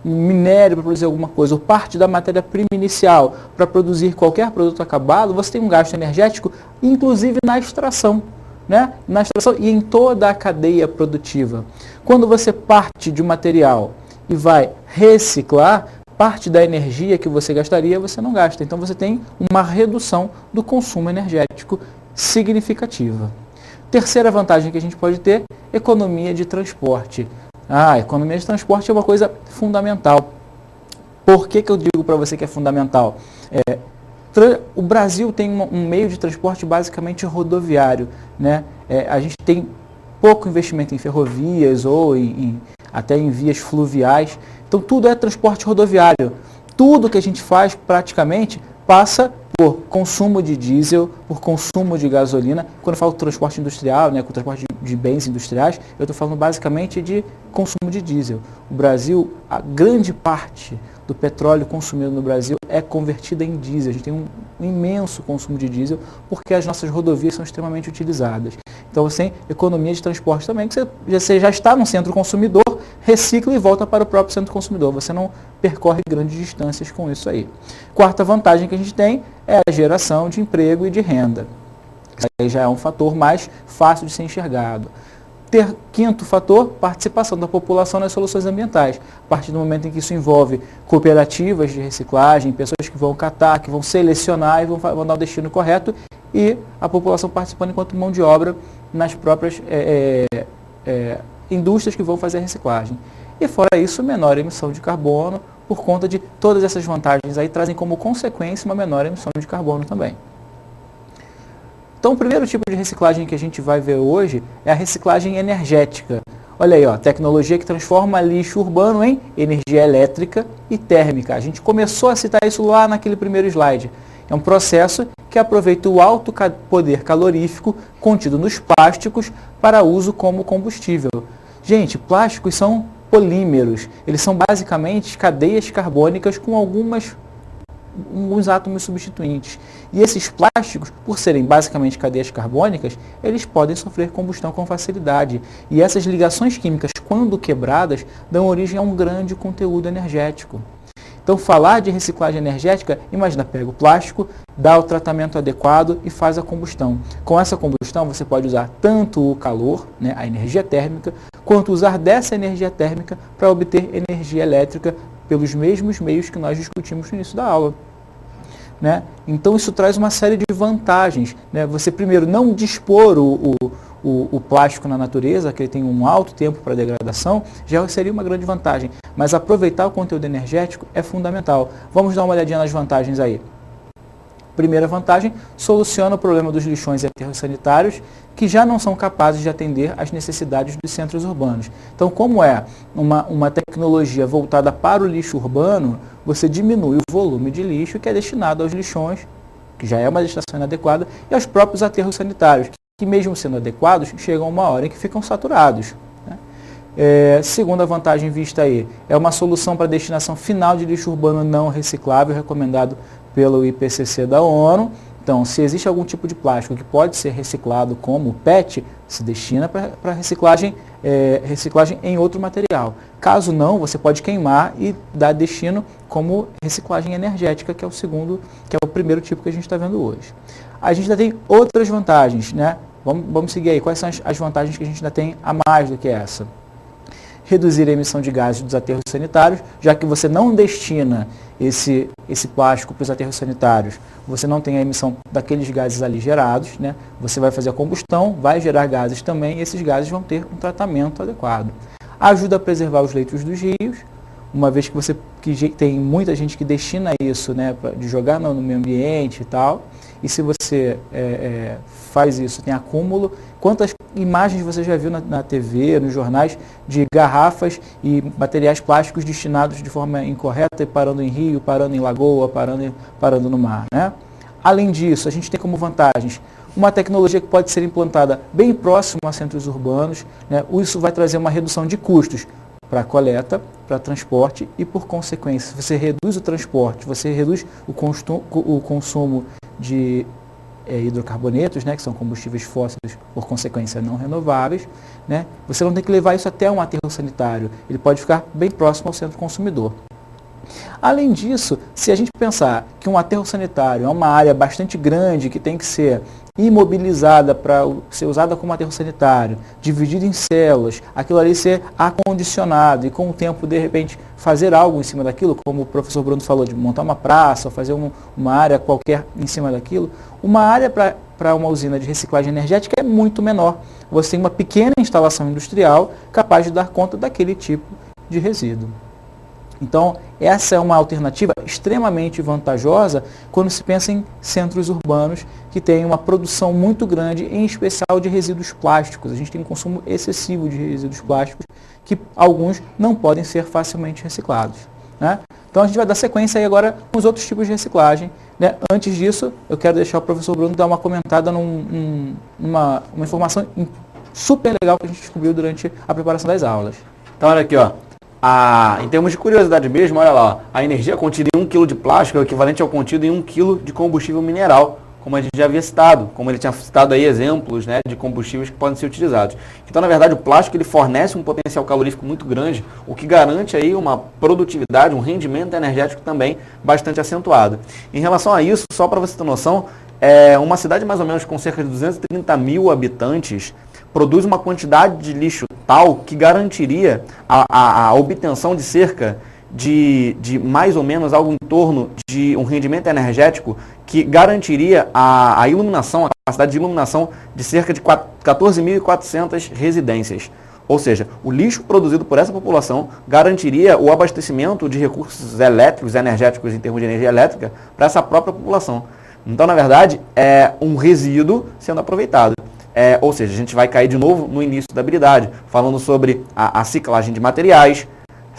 minério para produzir alguma coisa, ou parte da matéria-prima inicial para produzir qualquer produto acabado, você tem um gasto energético, inclusive na extração. Na extração e em toda a cadeia produtiva. Quando você parte de um material e vai reciclar, parte da energia que você gastaria, você não gasta. Então você tem uma redução do consumo energético significativa. Terceira vantagem que a gente pode ter, economia de transporte. Economia de transporte é uma coisa fundamental. Por que eu digo para você que é fundamental? O Brasil tem um meio de transporte basicamente rodoviário. A gente tem pouco investimento em ferrovias ou até em vias fluviais. Então tudo é transporte rodoviário. Tudo que a gente faz praticamente passa por consumo de diesel, por consumo de gasolina. Quando eu falo transporte industrial, com transporte de bens industriais, eu estou falando basicamente de consumo de diesel. O Brasil, a grande parte do petróleo consumido no Brasil é convertida em diesel. A gente tem um imenso consumo de diesel porque as nossas rodovias são extremamente utilizadas. Então você tem economia de transporte também, que você já está no centro consumidor, recicla e volta para o próprio centro consumidor. Você não percorre grandes distâncias com isso aí. Quarta vantagem que a gente tem é a geração de emprego e de renda. Isso aí já é um fator mais fácil de ser enxergado. Quinto fator, participação da população nas soluções ambientais. A partir do momento em que isso envolve cooperativas de reciclagem, pessoas que vão catar, que vão selecionar e vão dar o destino correto, e a população participando enquanto mão de obra nas próprias indústrias que vão fazer a reciclagem. E fora isso, menor emissão de carbono, por conta de todas essas vantagens aí, trazem como consequência uma menor emissão de carbono também. Então, o primeiro tipo de reciclagem que a gente vai ver hoje é a reciclagem energética. Olha aí, tecnologia que transforma lixo urbano em energia elétrica e térmica. A gente começou a citar isso lá naquele primeiro slide. É um processo que aproveita o alto poder calorífico contido nos plásticos para uso como combustível. Gente, plásticos são polímeros. Eles são basicamente cadeias carbônicas com alguns átomos substituintes. E esses plásticos, por serem basicamente cadeias carbônicas, eles podem sofrer combustão com facilidade. E essas ligações químicas, quando quebradas, dão origem a um grande conteúdo energético. Então, falar de reciclagem energética, imagina, pega o plástico, dá o tratamento adequado e faz a combustão. Com essa combustão, você pode usar tanto o calor, né, a energia térmica, quanto usar dessa energia térmica para obter energia elétrica pelos mesmos meios que nós discutimos no início da aula. Né? Então, isso traz uma série de vantagens. Né? Você, primeiro, não dispor o plástico na natureza, que ele tem um alto tempo para degradação, já seria uma grande vantagem. Mas aproveitar o conteúdo energético é fundamental. Vamos dar uma olhadinha nas vantagens aí. Primeira vantagem, soluciona o problema dos lixões e aterros sanitários, que já não são capazes de atender às necessidades dos centros urbanos. Então, como é uma tecnologia voltada para o lixo urbano, você diminui o volume de lixo que é destinado aos lixões, que já é uma destinação inadequada, e aos próprios aterros sanitários, que mesmo sendo adequados, chegam a uma hora em que ficam saturados. Né? Segunda vantagem vista aí, é uma solução para a destinação final de lixo urbano não reciclável, recomendado pelo IPCC da ONU. Então, se existe algum tipo de plástico que pode ser reciclado como PET, se destina para reciclagem em outro material. Caso não, você pode queimar e dar destino como reciclagem energética, que é o primeiro tipo que a gente está vendo hoje. A gente ainda tem outras vantagens, né? Vamos seguir aí. Quais são as vantagens que a gente ainda tem a mais do que essa? Reduzir a emissão de gases dos aterros sanitários, já que você não destina esse plástico para os aterros sanitários, você não tem a emissão daqueles gases ali gerados, né? Você vai fazer a combustão, vai gerar gases também, e esses gases vão ter um tratamento adequado. Ajuda a preservar os leitos dos rios, uma vez que tem muita gente que destina isso, né, de jogar no meio ambiente e tal, e se você faz isso, tem acúmulo. Quantas imagens você já viu na TV, nos jornais, de garrafas e materiais plásticos destinados de forma incorreta, parando em rio, parando em lagoa, parando no mar, né? Além disso, a gente tem como vantagens uma tecnologia que pode ser implantada bem próximo a centros urbanos, né? Isso vai trazer uma redução de custos para coleta, para transporte e, por consequência, você reduz o transporte, você reduz o consumo de hidrocarbonetos, né, que são combustíveis fósseis, por consequência, não renováveis. Né? Você não tem que levar isso até um aterro sanitário, ele pode ficar bem próximo ao centro consumidor. Além disso, se a gente pensar que um aterro sanitário é uma área bastante grande que tem que ser imobilizada para ser usada como aterro sanitário, dividido em células, aquilo ali ser acondicionado e com o tempo, de repente, fazer algo em cima daquilo, como o professor Bruno falou, de montar uma praça ou fazer uma área qualquer em cima daquilo, uma área para uma usina de reciclagem energética é muito menor. Você tem uma pequena instalação industrial capaz de dar conta daquele tipo de resíduo. Então, essa é uma alternativa extremamente vantajosa quando se pensa em centros urbanos que têm uma produção muito grande, em especial de resíduos plásticos. A gente tem um consumo excessivo de resíduos plásticos que alguns não podem ser facilmente reciclados. Né? Então, a gente vai dar sequência aí agora com os outros tipos de reciclagem. Né? Antes disso, eu quero deixar o professor Bruno dar uma comentada numa informação super legal que a gente descobriu durante a preparação das aulas. Então, olha aqui, ó. Em termos de curiosidade mesmo, olha lá, ó, a energia contida em 1 kg de plástico é o equivalente ao contido em 1 kg de combustível mineral, como a gente já havia citado, como ele tinha citado aí exemplos, né, de combustíveis que podem ser utilizados. Então, na verdade, o plástico ele fornece um potencial calorífico muito grande, o que garante aí uma produtividade, um rendimento energético também bastante acentuado. Em relação a isso, só para você ter noção, uma cidade mais ou menos com cerca de 230 mil habitantes produz uma quantidade de lixo tal que garantiria a obtenção de cerca de mais ou menos algo em torno de um rendimento energético que garantiria a iluminação, a capacidade de iluminação de cerca de 14.400 residências. Ou seja, o lixo produzido por essa população garantiria o abastecimento de recursos elétricos, energéticos em termos de energia elétrica para essa própria população. Então, na verdade, é um resíduo sendo aproveitado. Ou seja, a gente vai cair de novo no início da habilidade, falando sobre a ciclagem de materiais,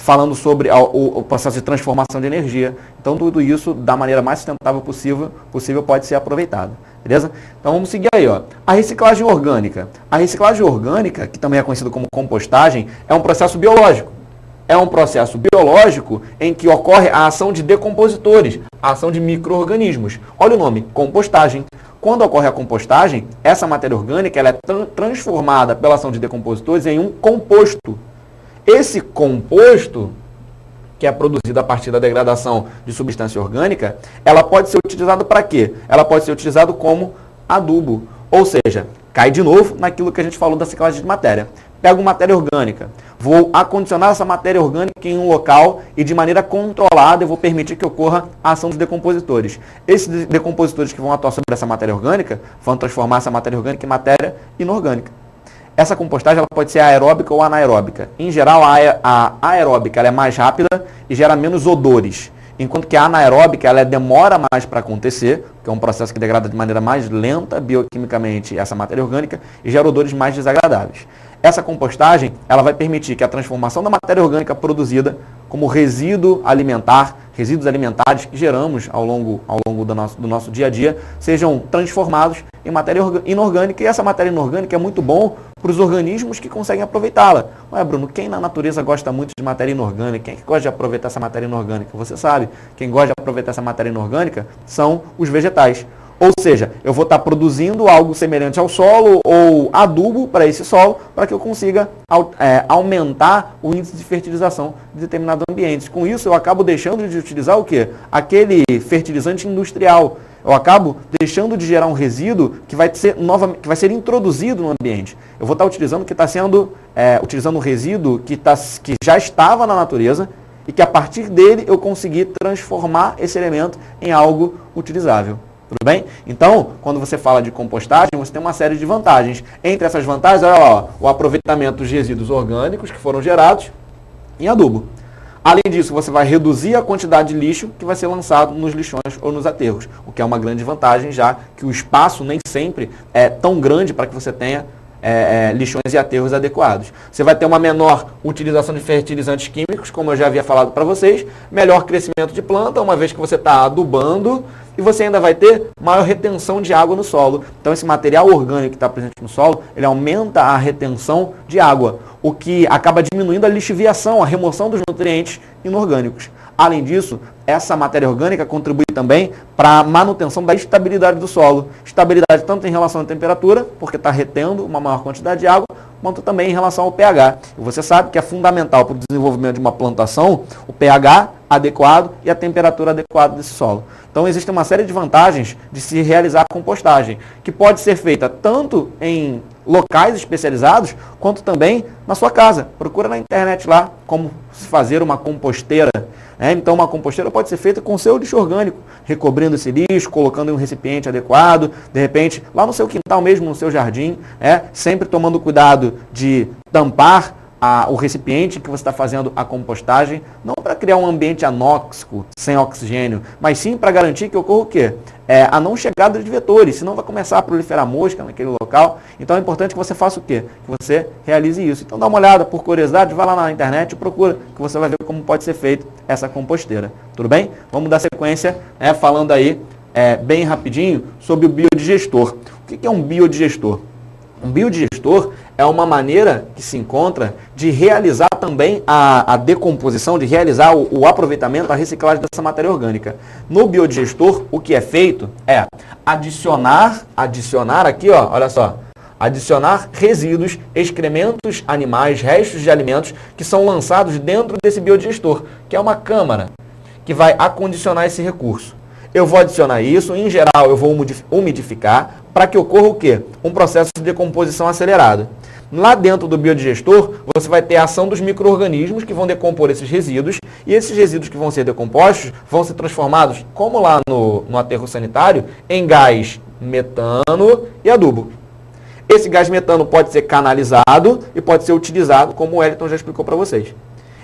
falando sobre o processo de transformação de energia. Então, tudo isso, da maneira mais sustentável possível pode ser aproveitado. Beleza? Então, vamos seguir aí. Ó. A reciclagem orgânica. A reciclagem orgânica, que também é conhecida como compostagem, é um processo biológico. É um processo biológico em que ocorre a ação de decompositores, a ação de micro-organismos. Olha o nome, compostagem. Quando ocorre a compostagem, essa matéria orgânica ela é transformada pela ação de decompositores em um composto. Esse composto, que é produzido a partir da degradação de substância orgânica, ela pode ser utilizada para quê? Ela pode ser utilizada como adubo. Ou seja, cai de novo naquilo que a gente falou da ciclagem de matéria. Pego matéria orgânica, vou acondicionar essa matéria orgânica em um local e de maneira controlada eu vou permitir que ocorra a ação dos decompositores. Esses decompositores que vão atuar sobre essa matéria orgânica vão transformar essa matéria orgânica em matéria inorgânica. Essa compostagem ela pode ser aeróbica ou anaeróbica. Em geral, a aeróbica ela é mais rápida e gera menos odores, enquanto que a anaeróbica ela demora mais para acontecer, que é um processo que degrada de maneira mais lenta bioquimicamente essa matéria orgânica e gera odores mais desagradáveis. Essa compostagem ela vai permitir que a transformação da matéria orgânica produzida como resíduo alimentar, resíduos alimentares que geramos ao longo do nosso dia a dia, sejam transformados em matéria inorgânica. E essa matéria inorgânica é muito bom para os organismos que conseguem aproveitá-la. Ué, Bruno, quem na natureza gosta muito de matéria inorgânica? Quem é que gosta de aproveitar essa matéria inorgânica? Você sabe, quem gosta de aproveitar essa matéria inorgânica são os vegetais. Ou seja, eu vou estar produzindo algo semelhante ao solo ou adubo para esse solo para que eu consiga aumentar o índice de fertilização de determinados ambientes. Com isso, eu acabo deixando de utilizar o quê? Aquele fertilizante industrial. Eu acabo deixando de gerar um resíduo que vai ser introduzido no ambiente. Eu vou estar utilizando utilizando um resíduo que já estava na natureza e que a partir dele eu consegui transformar esse elemento em algo utilizável. Tudo bem? Então, quando você fala de compostagem, você tem uma série de vantagens. Entre essas vantagens, olha lá, o aproveitamento dos resíduos orgânicos que foram gerados em adubo. Além disso, você vai reduzir a quantidade de lixo que vai ser lançado nos lixões ou nos aterros, o que é uma grande vantagem, já que o espaço nem sempre é tão grande para que você tenha lixões e aterros adequados. Você vai ter uma menor utilização de fertilizantes químicos, como eu já havia falado para vocês, melhor crescimento de planta, uma vez que você está adubando, e você ainda vai ter maior retenção de água no solo. Então esse material orgânico que está presente no solo, ele aumenta a retenção de água, o que acaba diminuindo a lixiviação, a remoção dos nutrientes inorgânicos. Além disso, essa matéria orgânica contribui também para a manutenção da estabilidade do solo. Estabilidade tanto em relação à temperatura, porque está retendo uma maior quantidade de água, quanto também em relação ao pH. E você sabe que é fundamental para o desenvolvimento de uma plantação o pH adequado e a temperatura adequada desse solo. Então existe uma série de vantagens de se realizar a compostagem, que pode ser feita tanto em locais especializados, quanto também na sua casa. Procura na internet lá como se fazer uma composteira. Então uma composteira pode ser feita com seu lixo orgânico, recobrindo esse lixo, colocando em um recipiente adequado, de repente lá no seu quintal mesmo, no seu jardim, sempre tomando cuidado de tampar o recipiente que você está fazendo a compostagem, não para criar um ambiente anóxico, sem oxigênio, mas sim para garantir que ocorra o quê? A não chegada de vetores, senão vai começar a proliferar mosca naquele local. Então é importante que você faça o quê? Que você realize isso. Então dá uma olhada, por curiosidade, vai lá na internet e procura, que você vai ver como pode ser feita essa composteira. Tudo bem? Vamos dar sequência, falando aí bem rapidinho sobre o biodigestor. O que é um biodigestor? Um biodigestor é uma maneira que se encontra de realizar também a decomposição, de realizar o aproveitamento, a reciclagem dessa matéria orgânica. No biodigestor, o que é feito é adicionar aqui, ó, olha só, adicionar resíduos, excrementos animais, restos de alimentos que são lançados dentro desse biodigestor, que é uma câmara que vai acondicionar esse recurso. Eu vou adicionar isso, em geral eu vou umidificar, para que ocorra o quê? Um processo de decomposição acelerado. Lá dentro do biodigestor, você vai ter a ação dos micro-organismos que vão decompor esses resíduos, e esses resíduos que vão ser decompostos vão ser transformados, como lá no aterro sanitário, em gás metano e adubo. Esse gás metano pode ser canalizado e pode ser utilizado, como o Wellington já explicou para vocês.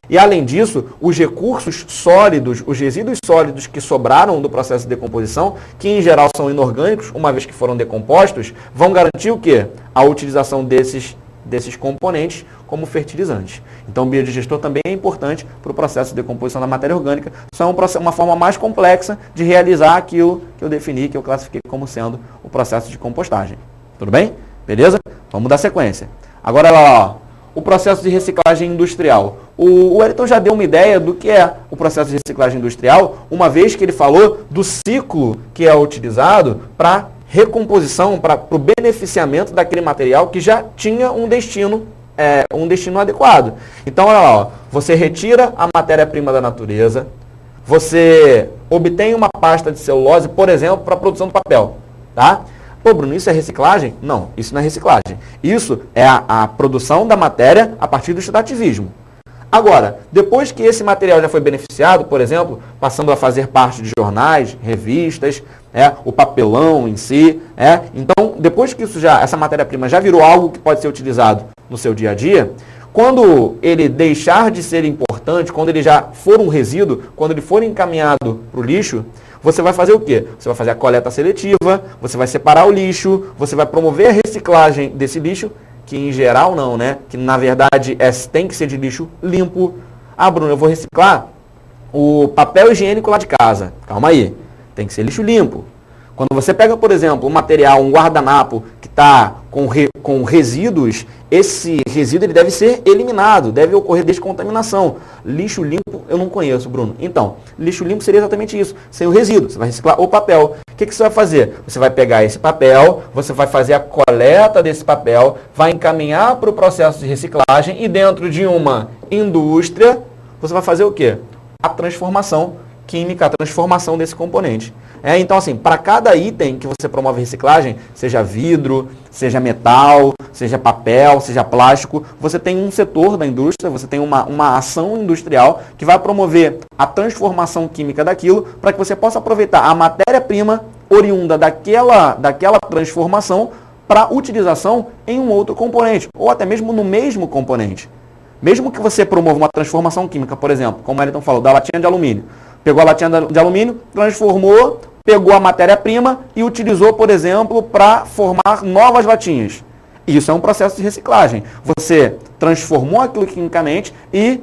E, além disso, os recursos sólidos, os resíduos sólidos que sobraram do processo de decomposição, que em geral são inorgânicos, uma vez que foram decompostos, vão garantir o quê? A utilização desses componentes como fertilizante. Então, o biodigestor também é importante para o processo de decomposição da matéria orgânica. Só é uma forma mais complexa de realizar aquilo que eu defini, que eu classifiquei como sendo o processo de compostagem. Tudo bem? Beleza? Vamos dar sequência. Agora, ó, o processo de reciclagem industrial. O Wellington já deu uma ideia do que é o processo de reciclagem industrial, uma vez que ele falou do ciclo que é utilizado para recomposição, para o beneficiamento daquele material que já tinha um destino adequado. Então, olha lá, ó, você retira a matéria-prima da natureza, você obtém uma pasta de celulose, por exemplo, para a produção do papel, tá? Pô, Bruno, isso é reciclagem? Não, isso não é reciclagem. Isso é a produção da matéria a partir do extrativismo. Agora, depois que esse material já foi beneficiado, por exemplo, passando a fazer parte de jornais, revistas, o papelão em si, então, depois que essa matéria-prima já virou algo que pode ser utilizado no seu dia a dia, quando ele deixar de ser importante, quando ele já for um resíduo, quando ele for encaminhado para o lixo, você vai fazer o quê? Você vai fazer a coleta seletiva, você vai separar o lixo, você vai promover a reciclagem desse lixo, que em geral não, né? Que na verdade tem que ser de lixo limpo. Ah, Bruno, eu vou reciclar o papel higiênico lá de casa. Calma aí, tem que ser lixo limpo. Quando você pega, por exemplo, um material, um guardanapo que está com resíduos, esse resíduo ele deve ser eliminado, deve ocorrer descontaminação. Lixo limpo eu não conheço, Bruno. Então, lixo limpo seria exatamente isso, sem o resíduo. Você vai reciclar o papel. O que você vai fazer? Você vai pegar esse papel, você vai fazer a coleta desse papel, vai encaminhar para o processo de reciclagem e dentro de uma indústria, você vai fazer o quê? A transformação química, a transformação desse componente. Então, assim, para cada item que você promove reciclagem, seja vidro, seja metal, seja papel, seja plástico, você tem um setor da indústria, você tem uma ação industrial que vai promover a transformação química daquilo para que você possa aproveitar a matéria-prima oriunda daquela transformação para utilização em um outro componente, ou até mesmo no mesmo componente. Mesmo que você promova uma transformação química, por exemplo, como o Wellington falou, da latinha de alumínio. Pegou a latinha de alumínio, transformou, pegou a matéria-prima e utilizou, por exemplo, para formar novas latinhas. Isso é um processo de reciclagem. Você transformou aquilo quimicamente e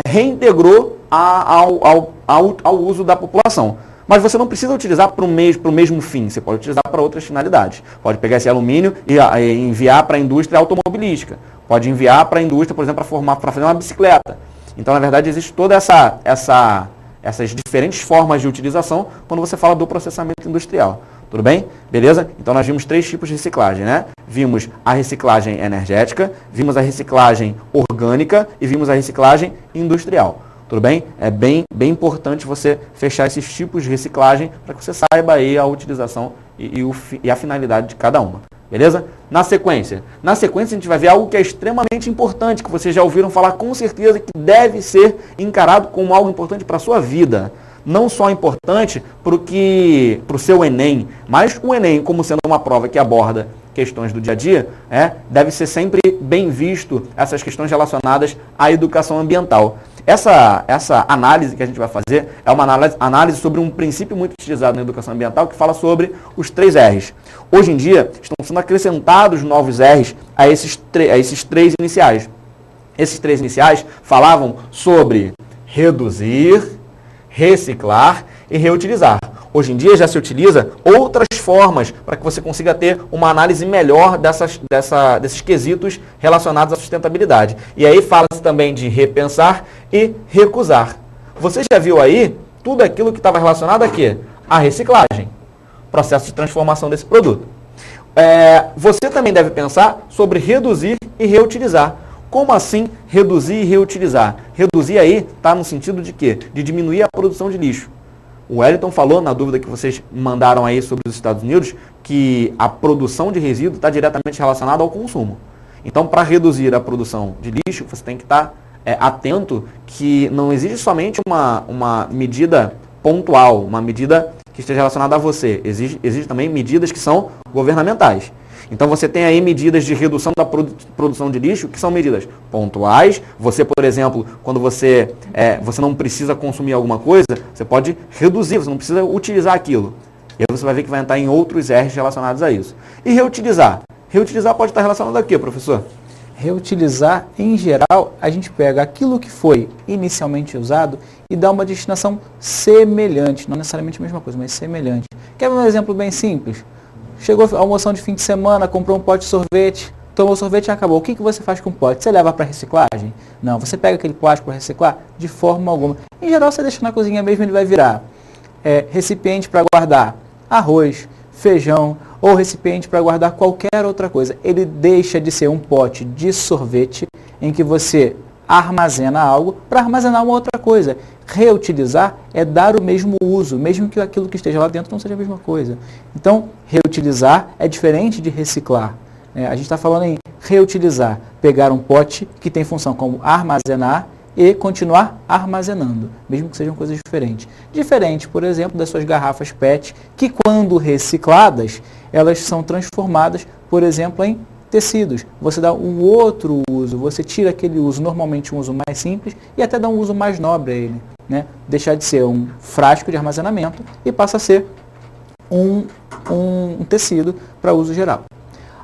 reintegrou ao uso da população. Mas você não precisa utilizar para o mesmo fim, você pode utilizar para outras finalidades. Pode pegar esse alumínio e enviar para a indústria automobilística. Pode enviar para a indústria, por exemplo, para fazer uma bicicleta. Então, na verdade, existe toda essas diferentes formas de utilização quando você fala do processamento industrial. Tudo bem? Beleza? Então nós vimos 3 tipos de reciclagem, né? Vimos a reciclagem energética, vimos a reciclagem orgânica e vimos a reciclagem industrial. Tudo bem? É bem importante você fechar esses tipos de reciclagem para que você saiba aí a utilização e a finalidade de cada uma. Beleza? Na sequência a gente vai ver algo que é extremamente importante, que vocês já ouviram falar com certeza, que deve ser encarado como algo importante para a sua vida. Não só importante para o seu Enem, mas o Enem, como sendo uma prova que aborda questões do dia a dia, deve ser sempre bem visto essas questões relacionadas à educação ambiental. Essa análise que a gente vai fazer é uma análise sobre um princípio muito utilizado na educação ambiental que fala sobre os 3 R's. Hoje em dia, estão sendo acrescentados novos R's a esses 3 iniciais. Esses 3 iniciais falavam sobre reduzir, reciclar e reutilizar. Hoje em dia já se utiliza outras formas para que você consiga ter uma análise melhor desses quesitos relacionados à sustentabilidade. E aí fala-se também de repensar e recusar. Você já viu aí tudo aquilo que estava relacionado a quê? A reciclagem, processo de transformação desse produto. Você também deve pensar sobre reduzir e reutilizar. Como assim reduzir e reutilizar? Reduzir aí está no sentido de quê? De diminuir a produção de lixo. O Wellington falou, na dúvida que vocês mandaram aí sobre os Estados Unidos, que a produção de resíduo está diretamente relacionada ao consumo. Então, para reduzir a produção de lixo, você tem que estar atento que não existe somente uma medida pontual, uma medida que esteja relacionada a você. Existe também medidas que são governamentais. Então você tem aí medidas de redução da produção de lixo, que são medidas pontuais. Você, por exemplo, quando você não precisa consumir alguma coisa, você pode reduzir, você não precisa utilizar aquilo. E aí você vai ver que vai entrar em outros R's relacionados a isso. E reutilizar? Reutilizar pode estar relacionado a quê, professor? Reutilizar, em geral, a gente pega aquilo que foi inicialmente usado e dá uma destinação semelhante, não necessariamente a mesma coisa, mas semelhante. Quer ver um exemplo bem simples? Chegou a almoção de fim de semana, comprou um pote de sorvete, tomou o sorvete e acabou. O que você faz com o pote? Você leva para reciclagem? Não. Você pega aquele plástico para reciclar? De forma alguma. Em geral, você deixa na cozinha mesmo, ele vai virar recipiente para guardar arroz, feijão, ou recipiente para guardar qualquer outra coisa. Ele deixa de ser um pote de sorvete em que você armazena algo para armazenar uma outra coisa. Reutilizar é dar o mesmo uso, mesmo que aquilo que esteja lá dentro não seja a mesma coisa. Então, reutilizar é diferente de reciclar. A gente está falando em reutilizar, pegar um pote que tem função como armazenar e continuar armazenando, mesmo que sejam coisas diferentes. Diferente, por exemplo, das suas garrafas PET, que quando recicladas, elas são transformadas, por exemplo, em tecidos. Você dá um outro uso, você tira aquele uso, normalmente um uso mais simples, e até dá um uso mais nobre a ele. Deixar de ser um frasco de armazenamento e passa a ser um tecido para uso geral.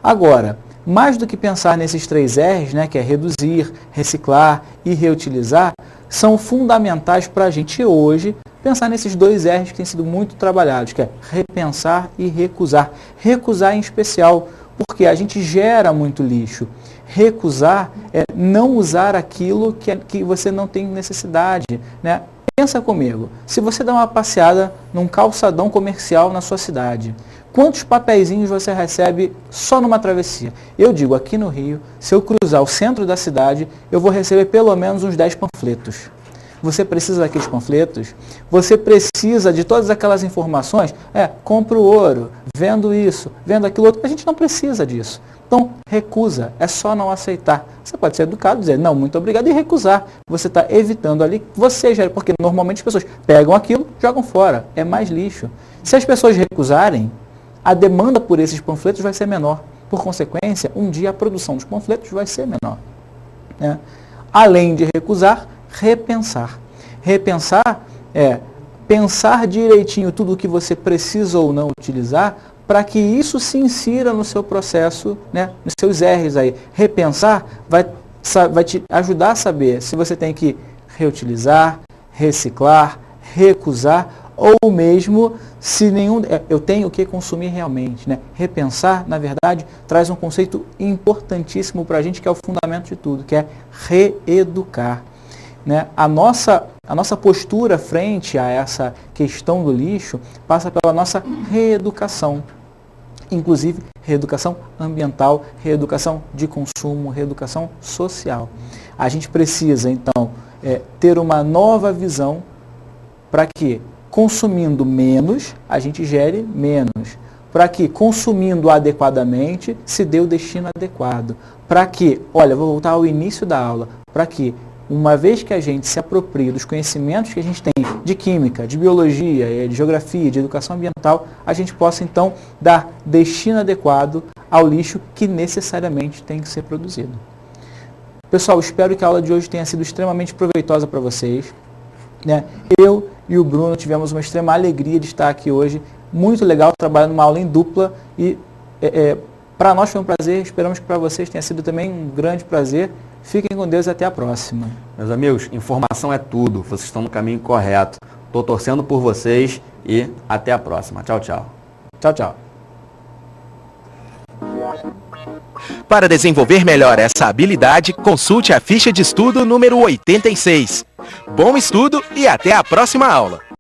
Agora, mais do que pensar nesses 3 R's, que é reduzir, reciclar e reutilizar, são fundamentais para a gente hoje pensar nesses 2 R's que têm sido muito trabalhados, que é repensar e recusar. Recusar em especial, porque a gente gera muito lixo. Recusar é não usar aquilo que você não tem necessidade. Pensa comigo, se você dá uma passeada num calçadão comercial na sua cidade, quantos papeizinhos você recebe só numa travessia? Eu digo, aqui no Rio, se eu cruzar o centro da cidade, eu vou receber pelo menos uns 10 panfletos. Você precisa daqueles panfletos? Você precisa de todas aquelas informações? Compro ouro, vendo isso, vendo aquilo outro. A gente não precisa disso. Então, recusa, é só não aceitar. Você pode ser educado, dizer, não, muito obrigado, e recusar. Você está evitando ali, porque normalmente as pessoas pegam aquilo, jogam fora, é mais lixo. Se as pessoas recusarem, a demanda por esses panfletos vai ser menor. Por consequência, um dia a produção dos panfletos vai ser menor. Além de recusar, repensar. Repensar é pensar direitinho tudo o que você precisa ou não utilizar para que isso se insira no seu processo, nos seus R's aí. Repensar vai te ajudar a saber se você tem que reutilizar, reciclar, recusar, ou mesmo se eu tenho que consumir realmente. Repensar, na verdade, traz um conceito importantíssimo para a gente, que é o fundamento de tudo, que é reeducar. A nossa postura frente a essa questão do lixo passa pela nossa reeducação. Inclusive, reeducação ambiental, reeducação de consumo, reeducação social. A gente precisa, então, ter uma nova visão para que, consumindo menos, a gente gere menos. Para que, consumindo adequadamente, se dê o destino adequado. Para que, vou voltar ao início da aula, para que, uma vez que a gente se apropria dos conhecimentos que a gente tem de química, de biologia, de geografia, de educação ambiental, a gente possa, então, dar destino adequado ao lixo que necessariamente tem que ser produzido. Pessoal, espero que a aula de hoje tenha sido extremamente proveitosa para vocês. Eu e o Bruno tivemos uma extrema alegria de estar aqui hoje. Muito legal trabalhar numa aula em dupla e para nós foi um prazer. Esperamos que para vocês tenha sido também um grande prazer. Fiquem com Deus e até a próxima. Meus amigos, informação é tudo. Vocês estão no caminho correto. Estou torcendo por vocês e até a próxima. Tchau, tchau. Tchau, tchau. Para desenvolver melhor essa habilidade, consulte a ficha de estudo número 86. Bom estudo e até a próxima aula!